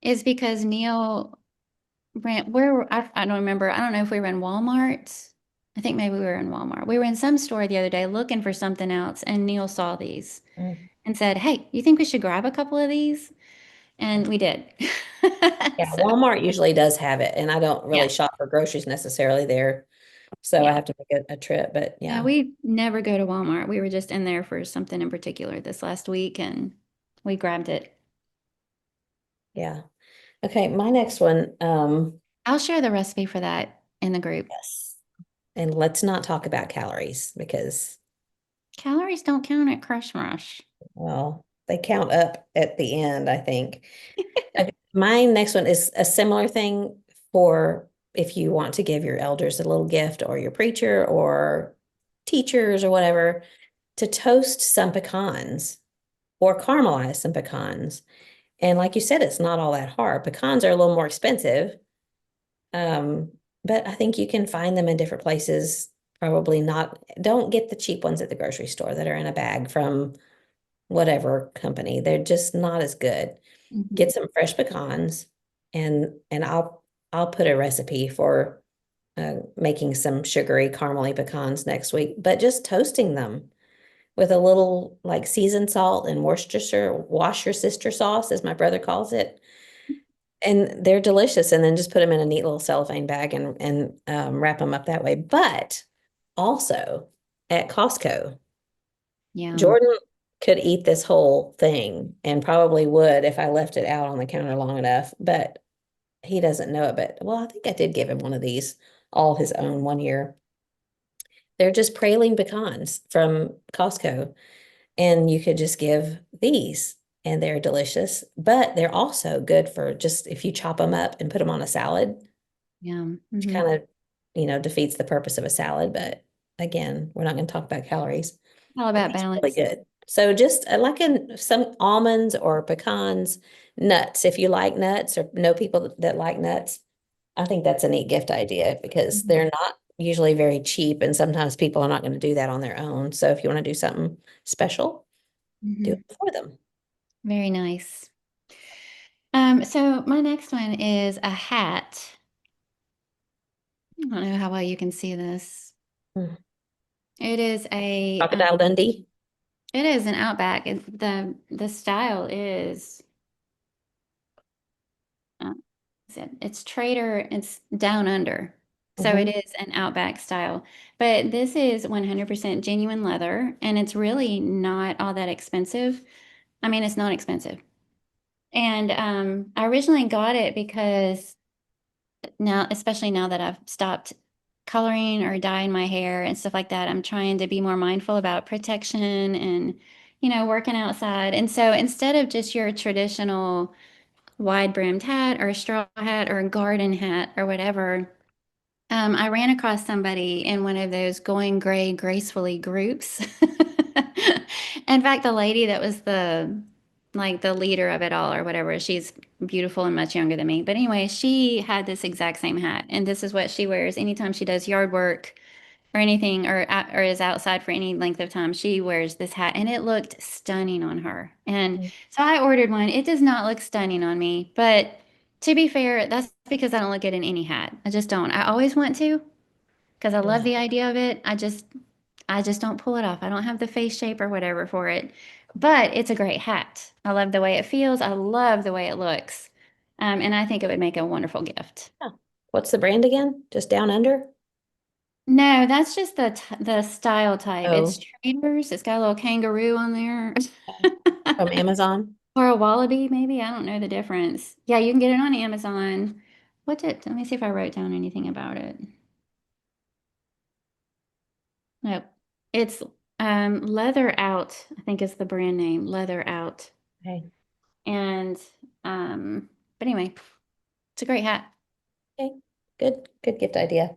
is because Neil ran I don't remember. I don't know if we were in Walmart. I think maybe we were in Walmart. We were in some store the other day looking for something else, and Neil saw these Mm. and said, "Hey, you think we should grab a couple of these?" And we did. Yeah, So, Walmart usually does have it, and I don't yeah, really shop for groceries necessarily there. So I yeah. have to make a trip, but Yeah, yeah, we never go to Walmart. We were just in there for something in particular this last week, and we grabbed it. yeah. Okay, my next one, I'll share the recipe for that in the group. yes. And let's not talk about calories because, Calories don't count at Crush Rush. well, they count up at the end, I think. Okay, my next one is a similar thing for if you want to give your elders a little gift or your preacher or teachers or whatever, to toast some pecans or caramelize some pecans. And like you said, it's not all that hard. Pecans are a little more expensive. Um, but I think you can find them in different places. Probably not, don't get the cheap ones at the grocery store that are in a bag from whatever company. They're just not as good. Mhm. Get some fresh pecans and I'll put a recipe for making some sugary caramely pecans next week, but just toasting them with a little like seasoned salt and Worcestershire sauce, as my brother calls it. And they're delicious. And then just put them in a neat little cellophane bag and wrap them up that way. But also at Costco, Yum. Jordan could eat this whole thing and probably would if I left it out on the counter long enough, but he doesn't know it. But well, I think I did give him one of these all his own one year. They're just praline pecans from Costco. And you could just give these, and they're delicious, but they're also good for just if you chop them up and put them on a salad, Yum. which Hmm. kind of, defeats the purpose of a salad. But again, we're not going to talk about calories, All but about these are really balance. good. So just like in some almonds or pecans, nuts, if you like nuts or know people that like nuts, I think that's a neat gift idea because Mhm. they're not usually very cheap, and sometimes people are not going to do that on their own. So if you want to do something special, do Mhm. it for them. Very nice. So my next one is a hat. I don't know how well you can see this. Mm. It is a Crocodile Dundee. it is an Outback. The style is uh, it's Trader. It's down under. So it Hmm. is an Outback style. But this is 100% genuine leather and it's really not all that expensive. I mean, it's not expensive. And I originally got it because now, especially now that I've stopped coloring or dyeing my hair and stuff like that, I'm trying to be more mindful about protection and, working outside. And so instead of just your traditional wide brimmed hat or a straw hat or a garden hat or whatever, I ran across somebody in one of those going gray gracefully groups. In fact, the lady that was the leader of it all or whatever, she's beautiful and much younger than me. But anyway, she had this exact same hat, and this is what she wears anytime she does yard work or anything or is outside for any length of time. She wears this hat, and it looked stunning on her. And so I ordered one. It does not look stunning on me, but to be fair, that's because I don't look good in any hat. I just don't. I always want to because I love Yeah. the idea of it. I just don't pull it off. I don't have the face shape or whatever for it. But it's a great hat. I love the way it feels. I love the way it looks. And I think it would make a wonderful gift. Yeah. What's the brand again? Just Down Under? No, that's just the style type. It's Oh, Traders. It's got a little kangaroo on there. okay. From Amazon. Or a wallaby, maybe. I don't know the difference. Yeah, you can get it on Amazon. Let me see if I wrote down anything about it. Nope. It's Leather Out, I think is the brand name, Leather Out. Okay. And um, but anyway, it's a great hat. Okay. Good gift idea.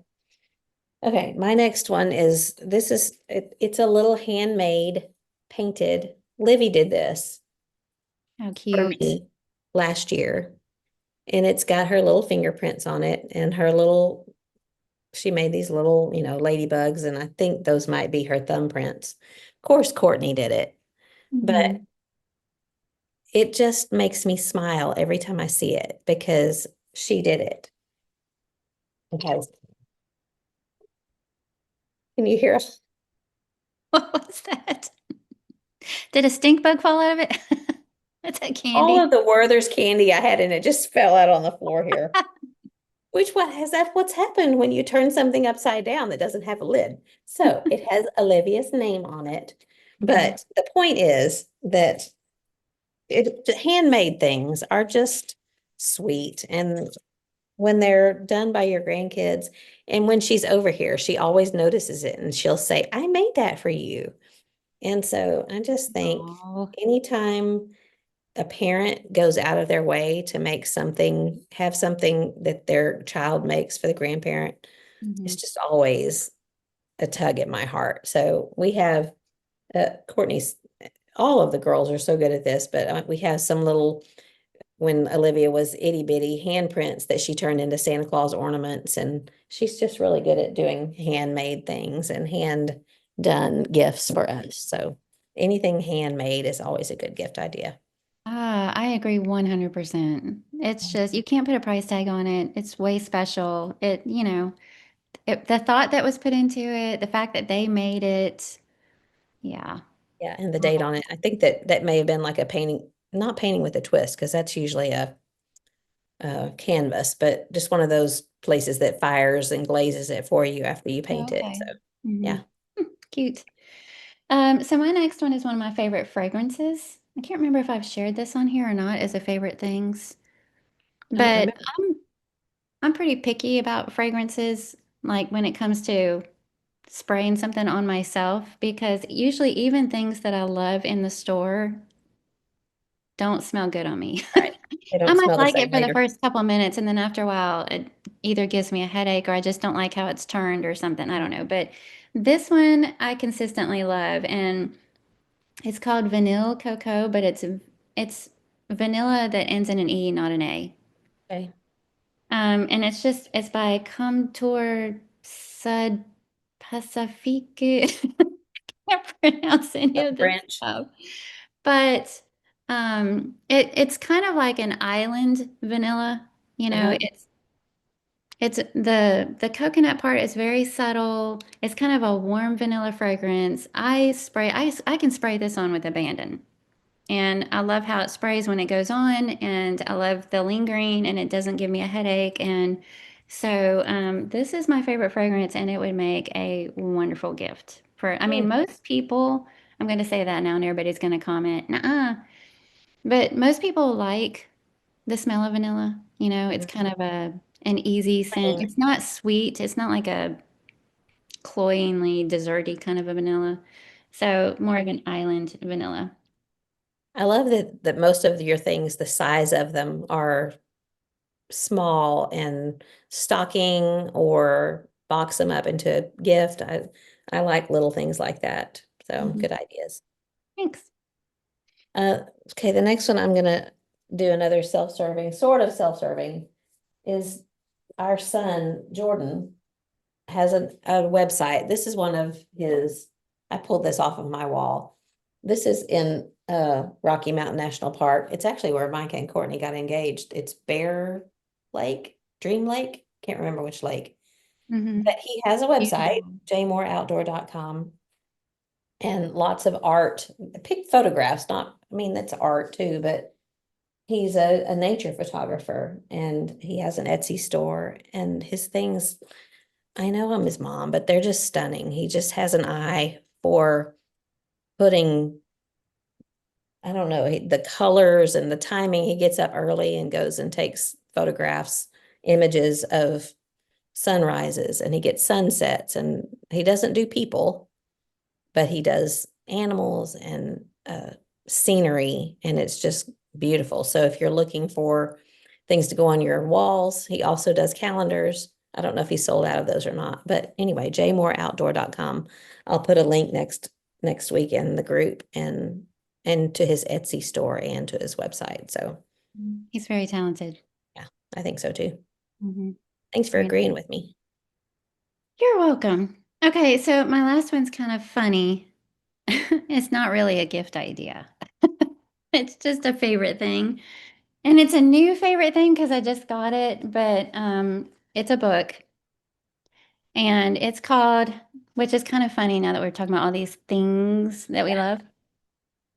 Okay, my next one is it's a little handmade painted. Livy did this How for cute. me last year, and it's got her little fingerprints on it and her little she made these little, ladybugs, and I think those might be her thumbprints. Of course, Courtney did it, but Hmm. it just makes me smile every time I see it because she did it. Okay. Can you hear What was that? Did a stink bug fall out of it? That's a all candy. of the Werther's candy I had and it just fell out on the floor here? What's happened when you turn something upside down that doesn't have a lid? So it has Olivia's name on it. Mhm. But the point is that handmade things are just sweet. And when they're done by your grandkids. And when she's over here, she always notices it and she'll say, I made that for you. And so I just think Oh. anytime a parent goes out of their way to make something, have something that their child makes for the grandparent, it's Mhm. just always a tug at my heart. So we have Courtney's, all of the girls are so good at this, but we have some little, when Olivia was itty bitty, handprints that she turned into Santa Claus ornaments. And she's just really good at doing handmade things and hand done gifts for us. So anything handmade is always a good gift idea. Ah, I agree 100%. It's just, you can't put a price tag on it. It's way special. The thought that was put into it, the fact that they made it. Yeah. Yeah, and the date on it. I think that that may have been like a painting, not painting with a twist, because that's usually a canvas, but just one of those places that fires and glazes it for you after you Oh, paint it. okay. So Hmm. yeah. Cute. So my next one is one of my favorite fragrances. I can't remember if I've shared this on here or not as a favorite things, I don't but remember. I'm pretty picky about fragrances, like when it comes to spraying something on myself, because usually even things that I love in the store don't smell good on me. Right. They I don't might smell the like same it for the later. first couple of minutes, and then after a while, it either gives me a headache or I just don't like how it's turned or something. I don't know. But this one I consistently love, and it's called Vanille Cocoa, but it's vanilla that ends in an E, not an A. Okay. And it's by Comtour Sud Pacifique. Can't pronounce any of this French. stuff. But it's kind of like an island vanilla. You know, Uh-huh. it's the coconut part is very subtle. It's kind of a warm vanilla fragrance. I can spray this on with abandon. And I love how it sprays when it goes on, and I love the lingering, and it doesn't give me a headache. And so, this is my favorite fragrance, and it would make a wonderful gift for, I mean, Hmm. most people, I'm going to say that now, and everybody's going to comment, nuh-uh. But most people like the smell of vanilla. It's kind of an easy scent. Plain. It's not sweet. It's not like a cloyingly desserty kind of a vanilla. So more of an island vanilla. I love that most of your things, the size of them are small and stocking or box them up into a gift. I like little things like that. So Mhm. good ideas. Thanks. Uh, okay, the next one I'm gonna do another self-serving, sort of self-serving, is our son Jordan has a website. This is one of his, I pulled this off of my wall. This is in Rocky Mountain National Park. It's actually where Mike and Courtney got engaged. It's Bear Lake, Dream Lake, can't remember which lake. Hmm. But he has a website, Beautiful. jmooreoutdoor.com, and lots of art, pick photographs, not, I mean, that's art too, but he's a nature photographer and he has an Etsy store and his things, I know I'm his mom, but they're just stunning. He just has an eye for putting, I don't know, the colors and the timing. He gets up early and goes and takes photographs, images of sunrises, and he gets sunsets, and he doesn't do people, but he does animals and scenery, and it's just beautiful. So if you're looking for things to go on your walls, he also does calendars. I don't know if he sold out of those or not, but anyway, jmooreoutdoor.com. I'll put a link next week in the group and to his Etsy store and to his website. So He's very talented. yeah, I think so too. Hmm. Thanks for Very agreeing nice. with me. You're welcome. Okay, so my last one's kind of funny. It's not really a gift idea. It's just a favorite thing. And it's a new favorite thing because I just got it, but it's a book. And it's called, which is kind of funny now that we're talking about all these things that we love,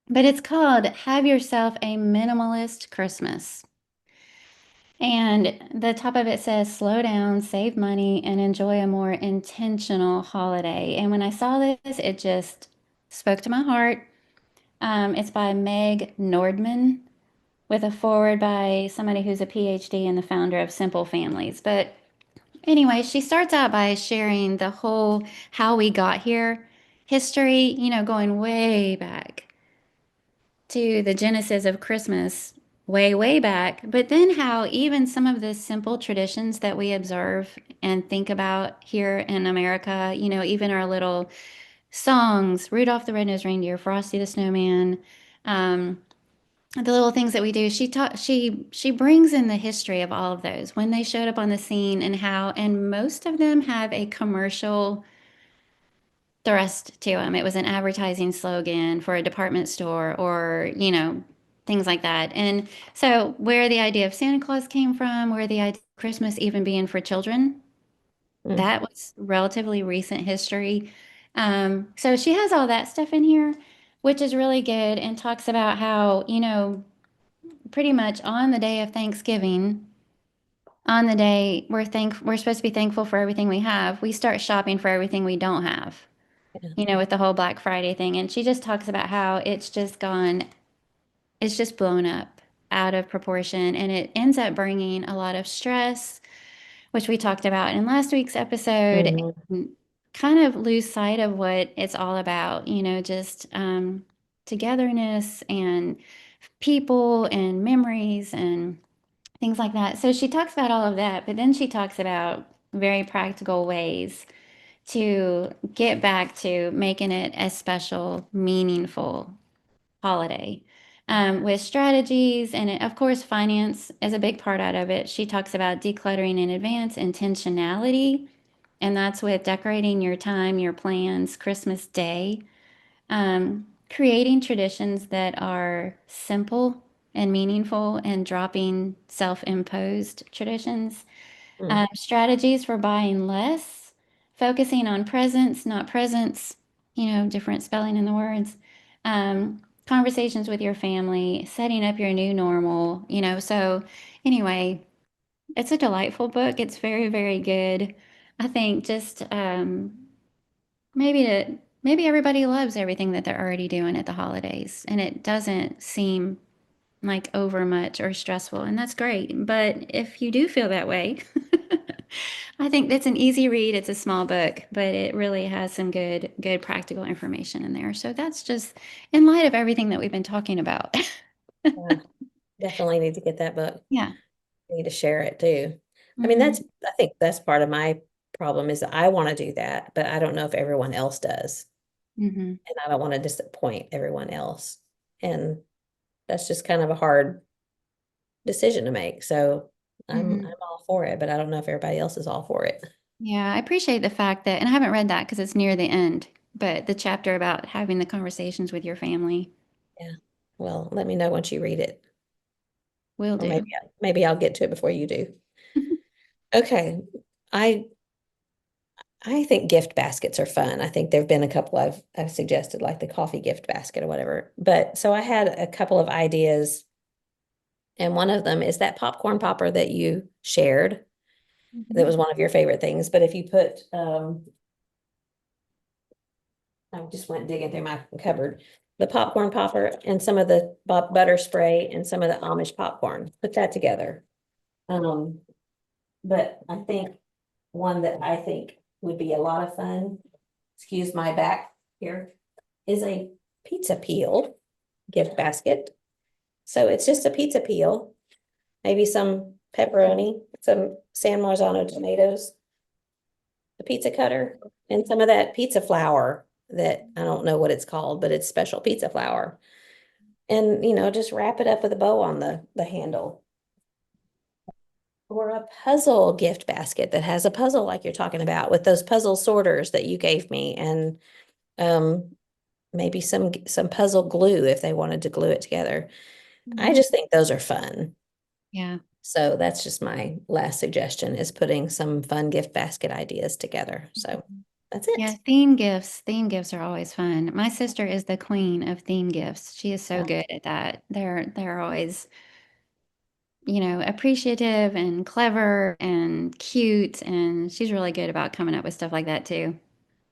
but it's called Have Yourself a Minimalist Christmas. And the top of it says, slow down, save money, and enjoy a more intentional holiday. And when I saw this, it just spoke to my heart. It's by Meg Nordman, with a forward by somebody who's a PhD and the founder of Simple Families. But anyway, she starts out by sharing the whole how we got here history, going way back to the genesis of Christmas, way, way back. But then how even some of the simple traditions that we observe and think about here in America, even our little songs, Rudolph the Red-Nosed Reindeer, Frosty the Snowman, um, the little things that we do. She brings in the history of all of those when they showed up on the scene and how, and most of them have a commercial thrust to them. It was an advertising slogan for a department store or, things like that. And so where the idea of Santa Claus came from, where the idea of Christmas even being for children, Mm, that was relatively recent history. So she has all that stuff in here, which is really good and talks about how, pretty much on the day of Thanksgiving, on the day we're supposed to be thankful for everything we have, we start shopping for everything we don't have, yeah. with the whole Black Friday thing. And she just talks about how it's just blown up out of proportion and it ends up bringing a lot of stress, which we talked about in last week's episode, Mhm. and kind of lose sight of what it's all about, just togetherness and people and memories and things like that. So she talks about all of that, but then she talks about very practical ways to get back to making it a special, meaningful holiday, with strategies. And of course, finance is a big part out of it. She talks about decluttering in advance, intentionality, and that's with decorating your time, your plans, Christmas Day, creating traditions that are simple and meaningful and dropping self-imposed traditions, Mm. strategies for buying less, focusing on presence, not presents, different spelling in the words, conversations with your family, setting up your new normal, So, anyway, it's a delightful book. It's very, very good. I think just maybe everybody loves everything that they're already doing at the holidays, and it doesn't seem like over much or stressful, and that's great. But if you do feel that way, I think it's an easy read. It's a small book, but it really has some good practical information in there. So that's just in light of everything that we've been talking about. Yeah, definitely need to get that book. Yeah. Need to share it too. I mean, Hmm. I think that's part of my problem is that I want to do that, but I don't know if everyone else does. Hmm. And I don't want to disappoint everyone else. And that's just kind of a hard decision to make. So I'm Hmm. all for it, but I don't know if everybody else is all for it. Yeah, I appreciate the fact that, and I haven't read that because it's near the end, but the chapter about having the conversations with your family Yeah. Well, let me know once you read it, will or do. maybe I'll get to it before you do. Okay. I I think gift baskets are fun. I think there've been a couple I've suggested, like the coffee gift basket or whatever. But so I had a couple of ideas, and one of them is that popcorn popper that you shared. That Mhm. was one of your favorite things. But if you put, I just went digging through my cupboard, the popcorn popper and some of the butter spray and some of the Amish popcorn, put that together. Um, but I think one that I think would be a lot of fun, excuse my back here, is a pizza peel gift basket. So it's just a pizza peel, maybe some pepperoni, some San Marzano tomatoes, the pizza cutter, and some of that pizza flour that I don't know what it's called, but it's special pizza flour. And just wrap it up with a bow on the handle. Or a puzzle gift basket that has a puzzle like you're talking about with those puzzle sorters that you gave me, and um maybe some puzzle glue if they wanted to glue it together. I Mhm. just think those are fun. Yeah. So that's just my last suggestion is putting some fun gift basket ideas together. So that's Yeah, it. theme gifts are always fun. My sister is the queen of theme gifts. She is so Yeah. good at that. They're always, appreciative and clever and cute, and she's really good about coming up with stuff like that too.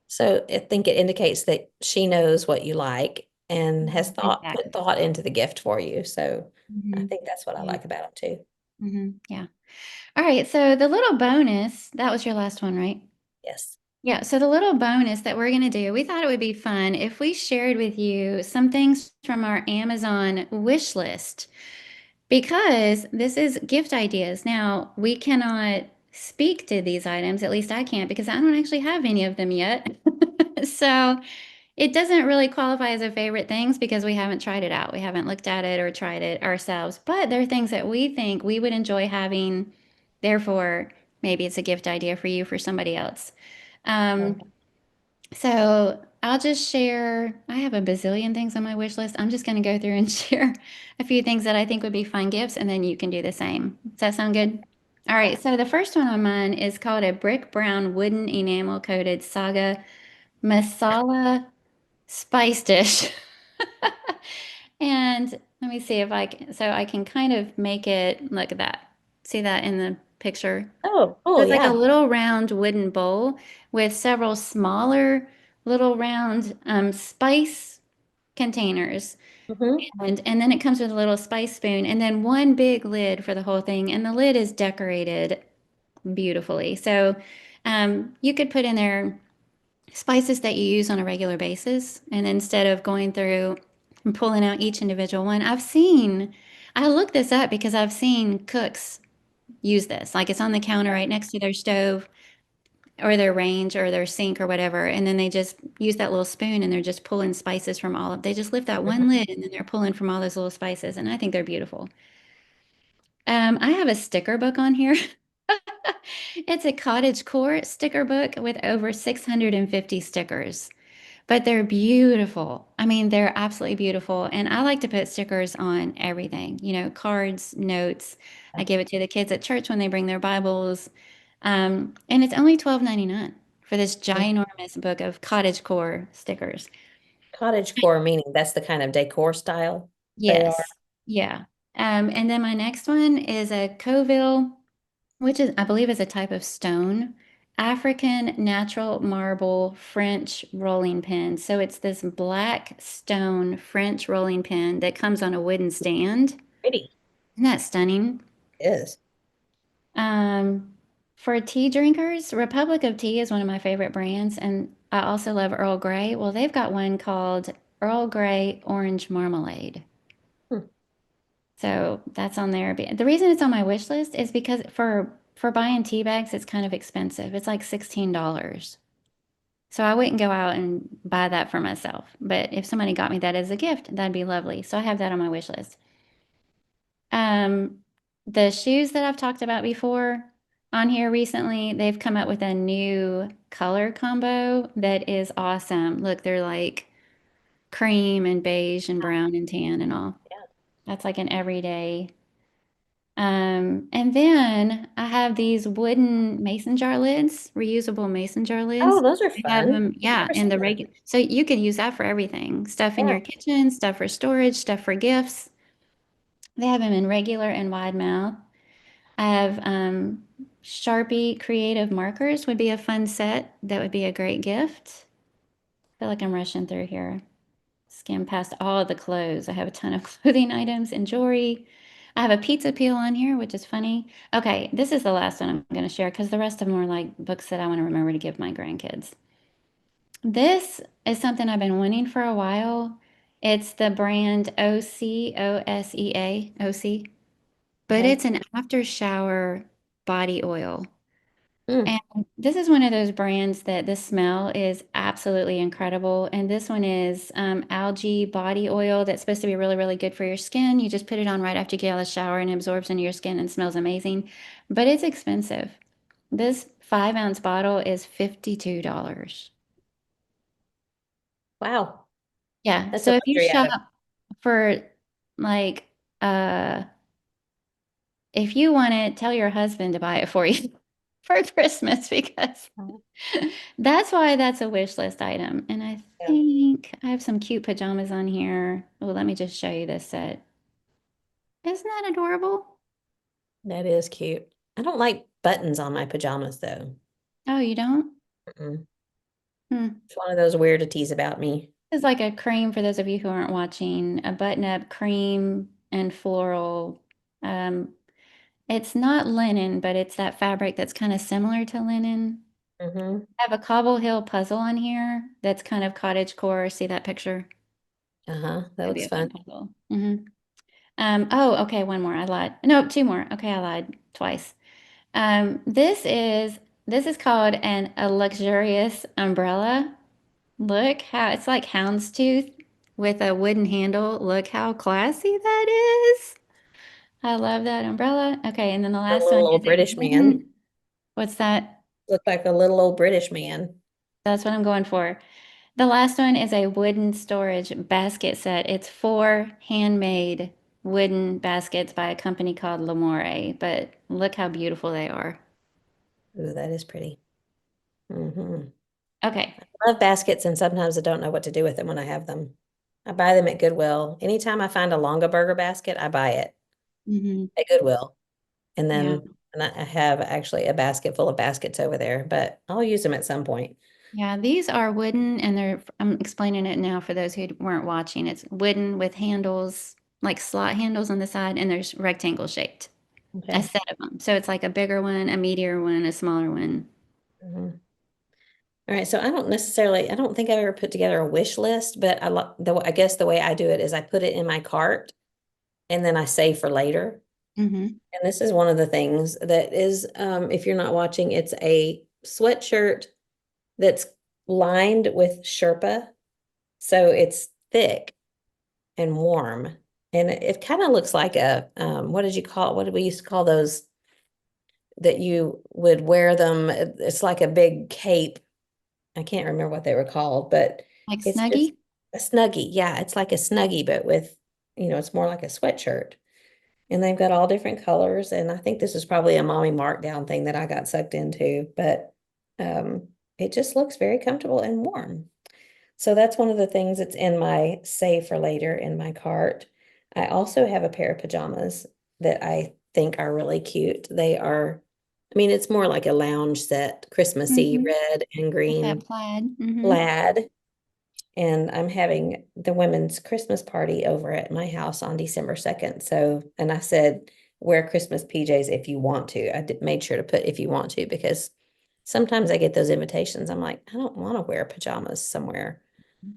So I think it indicates that she knows what you like and has put Exactly. thought into the gift for you. So I Mhm. think that's what I Yeah. like about them too. Yeah. All right. So the little bonus, that was your last one, right? Yes. Yeah. So the little bonus that we're going to do, we thought it would be fun if we shared with you some things from our Amazon wish list because this is gift ideas. Now, we cannot speak to these items, at least I can't, because I don't actually have any of them yet. So it doesn't really qualify as a favorite things because we haven't tried it out. We haven't looked at it or tried it ourselves. But they're things that we think we would enjoy having. Therefore, maybe it's a gift idea for you, for somebody else. Um, Okay. so I'll just share. I have a bazillion things on my wish list. I'm just going to go through and share a few things that I think would be fun gifts, and then you can do the same. Does that sound good? All Yeah. right. So the first one on mine is called a brick brown wooden enamel coated saga masala spice dish. And let me see if I can, so I can kind of make it, look at that. See that in the picture? Oh, So cool. it's like a Yeah. little round wooden bowl with several smaller little round spice containers. Hmm. And then it comes with a little spice spoon and then one big lid for the whole thing. And the lid is decorated beautifully. So you could put in there spices that you use on a regular basis. And instead of going through and pulling out each individual one, I looked this up because I've seen cooks use this. Like it's on the counter right next to their stove or their range or their sink or whatever. And then they just use that little spoon and they're just pulling spices from they just lift that one Hmm. lid and then they're pulling from all those little spices. And I think they're beautiful. I have a sticker book on here. It's a cottage core sticker book with over 650 stickers. But they're beautiful. I mean, they're absolutely beautiful. And I like to put stickers on everything, cards, notes. I give it to the kids at church when they bring their Bibles. And it's only $12.99 for this ginormous book of cottagecore stickers. Cottage core, meaning that's the kind of decor style they are. Yes. Yeah. And then my next one is a Coville, which is, I believe, is a type of stone. African natural marble French rolling pin. So it's this black stone French rolling pin that comes on a wooden stand. Pretty. Isn't that stunning? It is. Um, for tea drinkers, Republic of Tea is one of my favorite brands, and I also love Earl Grey. Well, they've got one called Earl Grey Orange Marmalade. Hmm. So that's on there. The reason it's on my wish list is because for buying tea bags, it's kind of expensive. It's like $16. So I wouldn't go out and buy that for myself. But if somebody got me that as a gift, that'd be lovely. So I have that on my wish list. Um, the shoes that I've talked about before on here recently, they've come up with a new color combo that is awesome. Look, they're like cream and beige and brown and tan and all. Yeah. That's like an everyday. And then I have these wooden mason jar lids, reusable mason jar Oh, lids. those are They have fun. them, I've yeah, never in seen the those. regular. So you could use that for everything. Stuff in Yeah. your kitchen, stuff for storage, stuff for gifts. They have them in regular and wide mouth. I have Sharpie creative markers would be a fun set. That would be a great gift. I feel like I'm rushing through here. Skim past all of the clothes. I have a ton of clothing items and jewelry. I have a pizza peel on here, which is funny. Okay, this is the last one I'm going to share because the rest of them are like books that I want to remember to give my grandkids. This is something I've been wanting for a while. It's the brand OC, but Okay. it's an after shower body oil. Mm. And this is one of those brands that the smell is absolutely incredible. And this one is algae body oil that's supposed to be really, really good for your skin. You just put it on right after you get out of the shower and it absorbs into your skin and smells amazing. But it's expensive. This 5 ounce bottle is $52. Wow. Yeah. That's a So if you luxury shop item. for like uh if you want it, tell your husband to buy it for you for Christmas because Oh. that's why that's a wish list item. And I Yeah. think I have some cute pajamas on here. Oh, let me just show you this set. Isn't that adorable? That is cute. I don't like buttons on my pajamas though. Oh, you don't? Mm-mm. Hmm. It's one of those weirdities about me. It's like a cream for those of you who aren't watching, a button-up cream. and floral. Um, it's not linen, but it's that fabric that's kind of similar to linen. Mm-hmm. I have a Cobble Hill puzzle on here that's kind of cottage core. See that picture? Uh-huh. That Could be looks a fun. fun puzzle. Oh, okay, one more. I lied. No, two more. Okay, I lied twice. This is called a luxurious umbrella. Look how it's like houndstooth with a wooden handle. Look how classy that is. I love that umbrella. Okay, and then the A last one little is old a British man. wooden. What's that? Look like a little old British man. That's what I'm going for. The last one is a wooden storage basket set. It's four handmade wooden baskets by a company called Lamore, but look how beautiful they are. Ooh, that is pretty. Mm-hmm. Okay. I love baskets, and sometimes I don't know what to do with them when I have them. I buy them at Goodwill. Anytime I find a Longa Burger basket, I buy it Hmm. at Goodwill. And Yeah. then and I have actually a basket full of baskets over there, but I'll use them at some point. Yeah, these are wooden and I'm explaining it now for those who weren't watching. It's wooden with handles, like slot handles on the side, and there's rectangle shaped, a Okay. set of them. So it's like a bigger one, a meatier one, a smaller one. Mhm. All right. So I don't think I've ever put together a wish list, but I guess the way I do it is I put it in my cart and then I save for later. Hmm. And this is one of the things that is, if you're not watching, it's a sweatshirt that's lined with Sherpa. So it's thick and warm. And it kind of looks like what did you call, what did we used to call those that you would wear them? It's like a big cape. I can't remember what they were called, but Like it's just Snuggie? a snuggie. Yeah, it's like a snuggie, but with, it's more like a sweatshirt. And they've got all different colors. And I think this is probably a mommy markdown thing that I got sucked into, but um, it just looks very comfortable and warm. So that's one of the things that's in my save for later in my cart. I also have a pair of pajamas that I think are really cute. It's more like a lounge set, Christmassy Hmm. red and With that green plaid. Hmm. plaid. And I'm having the women's Christmas party over at my house on December 2nd. So, and I said, wear Christmas PJs if you want to. Made sure to put if you want to, because sometimes I get those invitations. I'm like, I don't want to wear pajamas somewhere.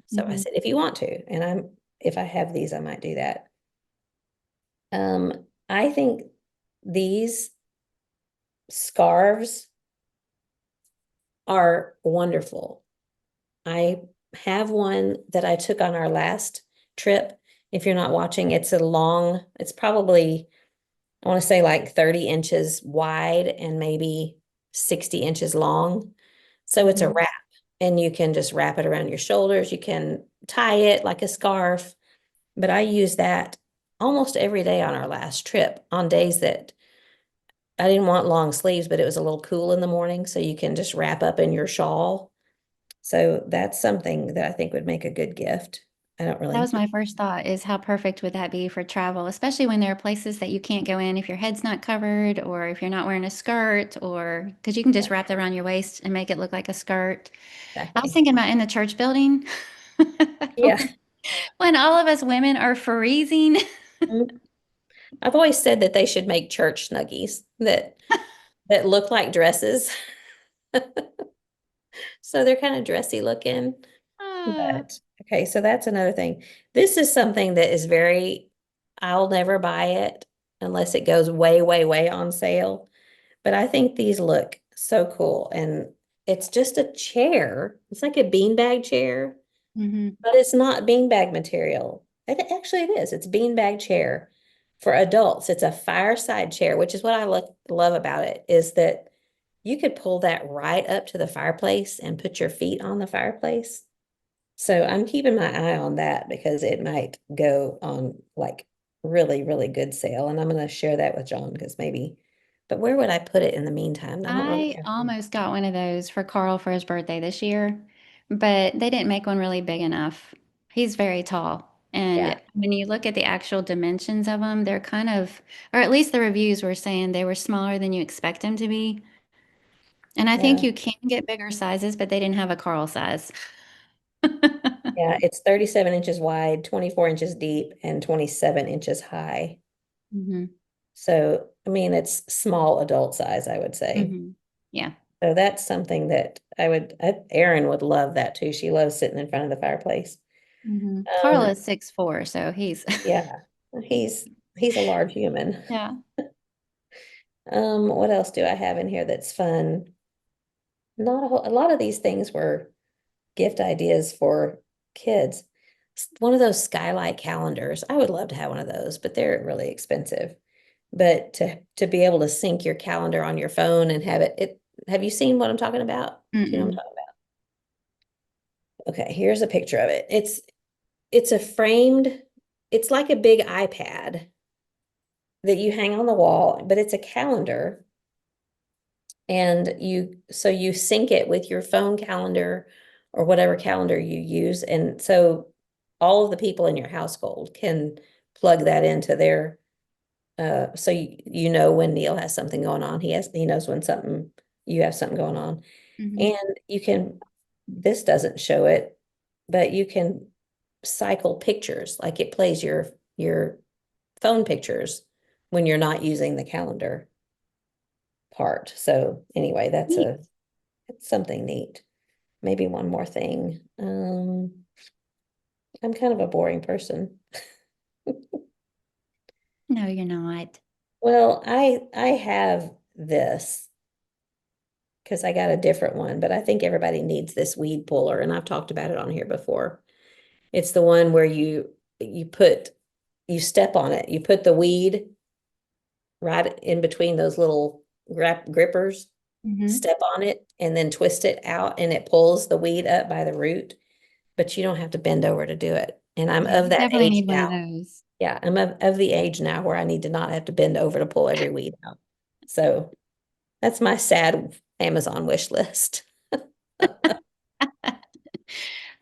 So I Hmm. said, if you want to, and if I have these, I might do that. I think these scarves are wonderful. I have one that I took on our last trip. If you're not watching, it's probably, I want to say like 30 inches wide and maybe 60 inches long. So it's a Hmm. wrap, and you can just wrap it around your shoulders. You can tie it like a scarf. But I use that almost every day on our last trip on days that I didn't want long sleeves, but it was a little cool in the morning. So you can just wrap up in your shawl. So that's something that I think would make a good gift. I don't That really, was my first thought is how perfect would that be for travel, especially when there are places that you can't go in if your head's not covered or if you're not wearing a skirt or because you can just wrap that around your waist and make it look like a skirt. I was exactly. thinking about in the church building Yeah. when all of us women are freezing. Mhm. I've always said that they should make church snuggies that look like dresses. So they're kind of dressy looking. Ah. But okay, so that's another thing. This is something that is I'll never buy it unless it goes way, way, way on sale. But I think these look so cool. And it's just a chair. It's like a beanbag chair, Mhm. but it's not beanbag material. Actually, it is. It's beanbag chair for adults. It's a fireside chair, which is what I love about it, is that you could pull that right up to the fireplace and put your feet on the fireplace. So I'm keeping my eye on that because it might go on like really, really good sale. And I'm going to share that with John because but where would I put it in the meantime? I don't really I have. almost got one of those for Carl for his birthday this year, but they didn't make one really big enough. He's very tall. Yeah. And when you look at the actual dimensions of them, they're kind of, or at least the reviews were saying they were smaller than you expect them to be. And I think Yeah. you can get bigger sizes, but they didn't have a Carl size. Yeah, it's 37 inches wide, 24 inches deep, and 27 inches high. Hmm. So, I mean, it's small adult size, I would say. Hmm. Yeah. So that's something that Erin would love that too. She loves sitting in front of the fireplace. Hmm. Um, Carla's 6'4", so he's yeah, he's he's a large human. yeah. What else do I have in here that's fun? Not a lot of these things were gift ideas for kids. One of those skylight calendars. I would love to have one of those, but they're really expensive. But to be able to sync your calendar on your phone and have you seen what I'm talking about? Do you know what I'm Mm-mm. talking about? Okay, here's a picture of it. It's a framed, it's like a big iPad that you hang on the wall, but it's a calendar. And you sync it with your phone calendar or whatever calendar you use. And so all of the people in your household can plug that into their so you know when Neil has something going on. He knows when something you have something going on. Hmm. And you can this doesn't show it, but you can cycle pictures, like it plays your phone pictures when you're not using the calendar part. So anyway, that's something neat. Maybe one more thing. I'm kind of a boring person. No, you're not. Well, I have this because I got a different one, but I think everybody needs this weed puller, and I've talked about it on here before. It's the one where you put you step on it. You put the weed right in between those little grippers, Hmm. step on it, and then twist it out, and it pulls the weed up by the root, but you don't have to bend over to do it. And I'm Yeah, of you that definitely age need one of now. those. Yeah, I'm of the age now where I need to not have to bend over to pull every weed out. So that's my sad Amazon wish list.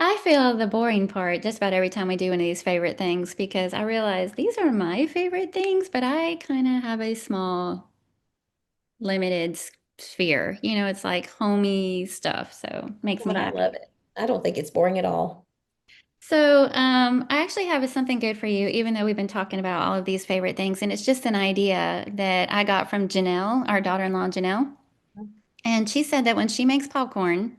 I feel the boring part just about every time we do one of these favorite things because I realize these are my favorite things, but I kind of have a small, limited sphere. It's like homey stuff, so makes me But I love happy. it. I don't think it's boring at all. So, I actually have something good for you, even though we've been talking about all of these favorite things, and it's just an idea that I got from Janelle, our daughter-in-law Janelle, and she said that when she makes popcorn.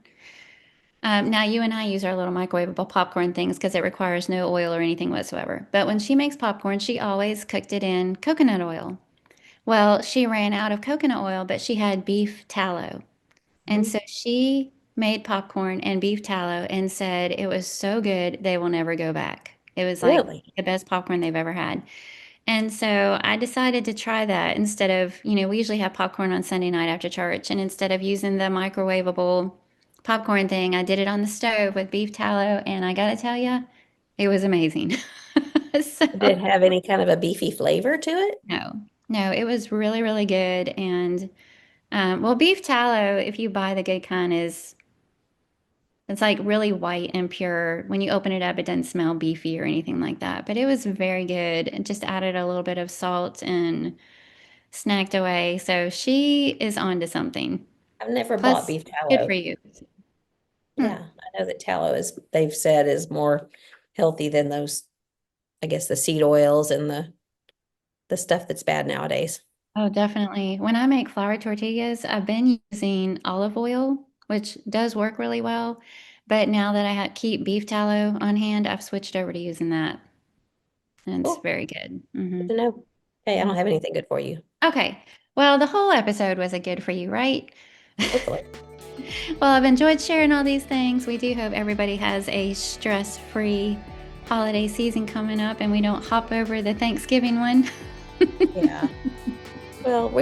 Now, you and I use our little microwavable popcorn things because it requires no oil or anything whatsoever. But when she makes popcorn, she always cooked it in coconut oil. Well, she ran out of coconut oil, but she had beef tallow. And Mhm. so she made popcorn and beef tallow and said it was so good, they will never go back. It was like Really? the best popcorn they've ever had. And so I decided to try that instead of, we usually have popcorn on Sunday night after church. And instead of using the microwavable popcorn thing, I did it on the stove with beef tallow. And I got to tell you, it was amazing. So, Did it have any kind of a beefy flavor to it? no, no, it was really, really good. And, well, beef tallow, if you buy the good kind, it's like really white and pure. When you open it up, it doesn't smell beefy or anything like that. But it was very good. It just added a little bit of salt and snacked away. So she is on to something. I've never bought Plus, beef good for tallow. you. Hmm. Yeah, I know that tallow is, they've said, is more healthy than those, I guess, the seed oils and the stuff that's bad nowadays. Oh, definitely. When I make flour tortillas, I've been using olive oil, which does work really well. But now that keep beef tallow on hand, I've switched over to using that. And it's Cool. very good. Good to know. Hey, I don't have anything good for you. Okay. Well, the whole episode was a good for you, right? Hopefully. Well, I've enjoyed sharing all these things. We do hope everybody has a stress-free holiday season coming up and we don't hop over the Thanksgiving one. Yeah. Well,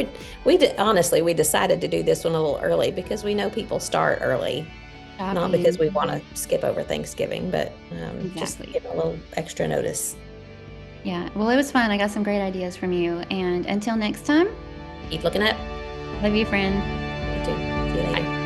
honestly, we decided to do this one a little early because we know people start early, not because Shopping. we want to skip over Thanksgiving, but just Exactly. give a little extra notice. Yeah. Well, it was fun. I got some great ideas from you. And until next time, Keep looking up. love you, friend. You too. See you Bye. later.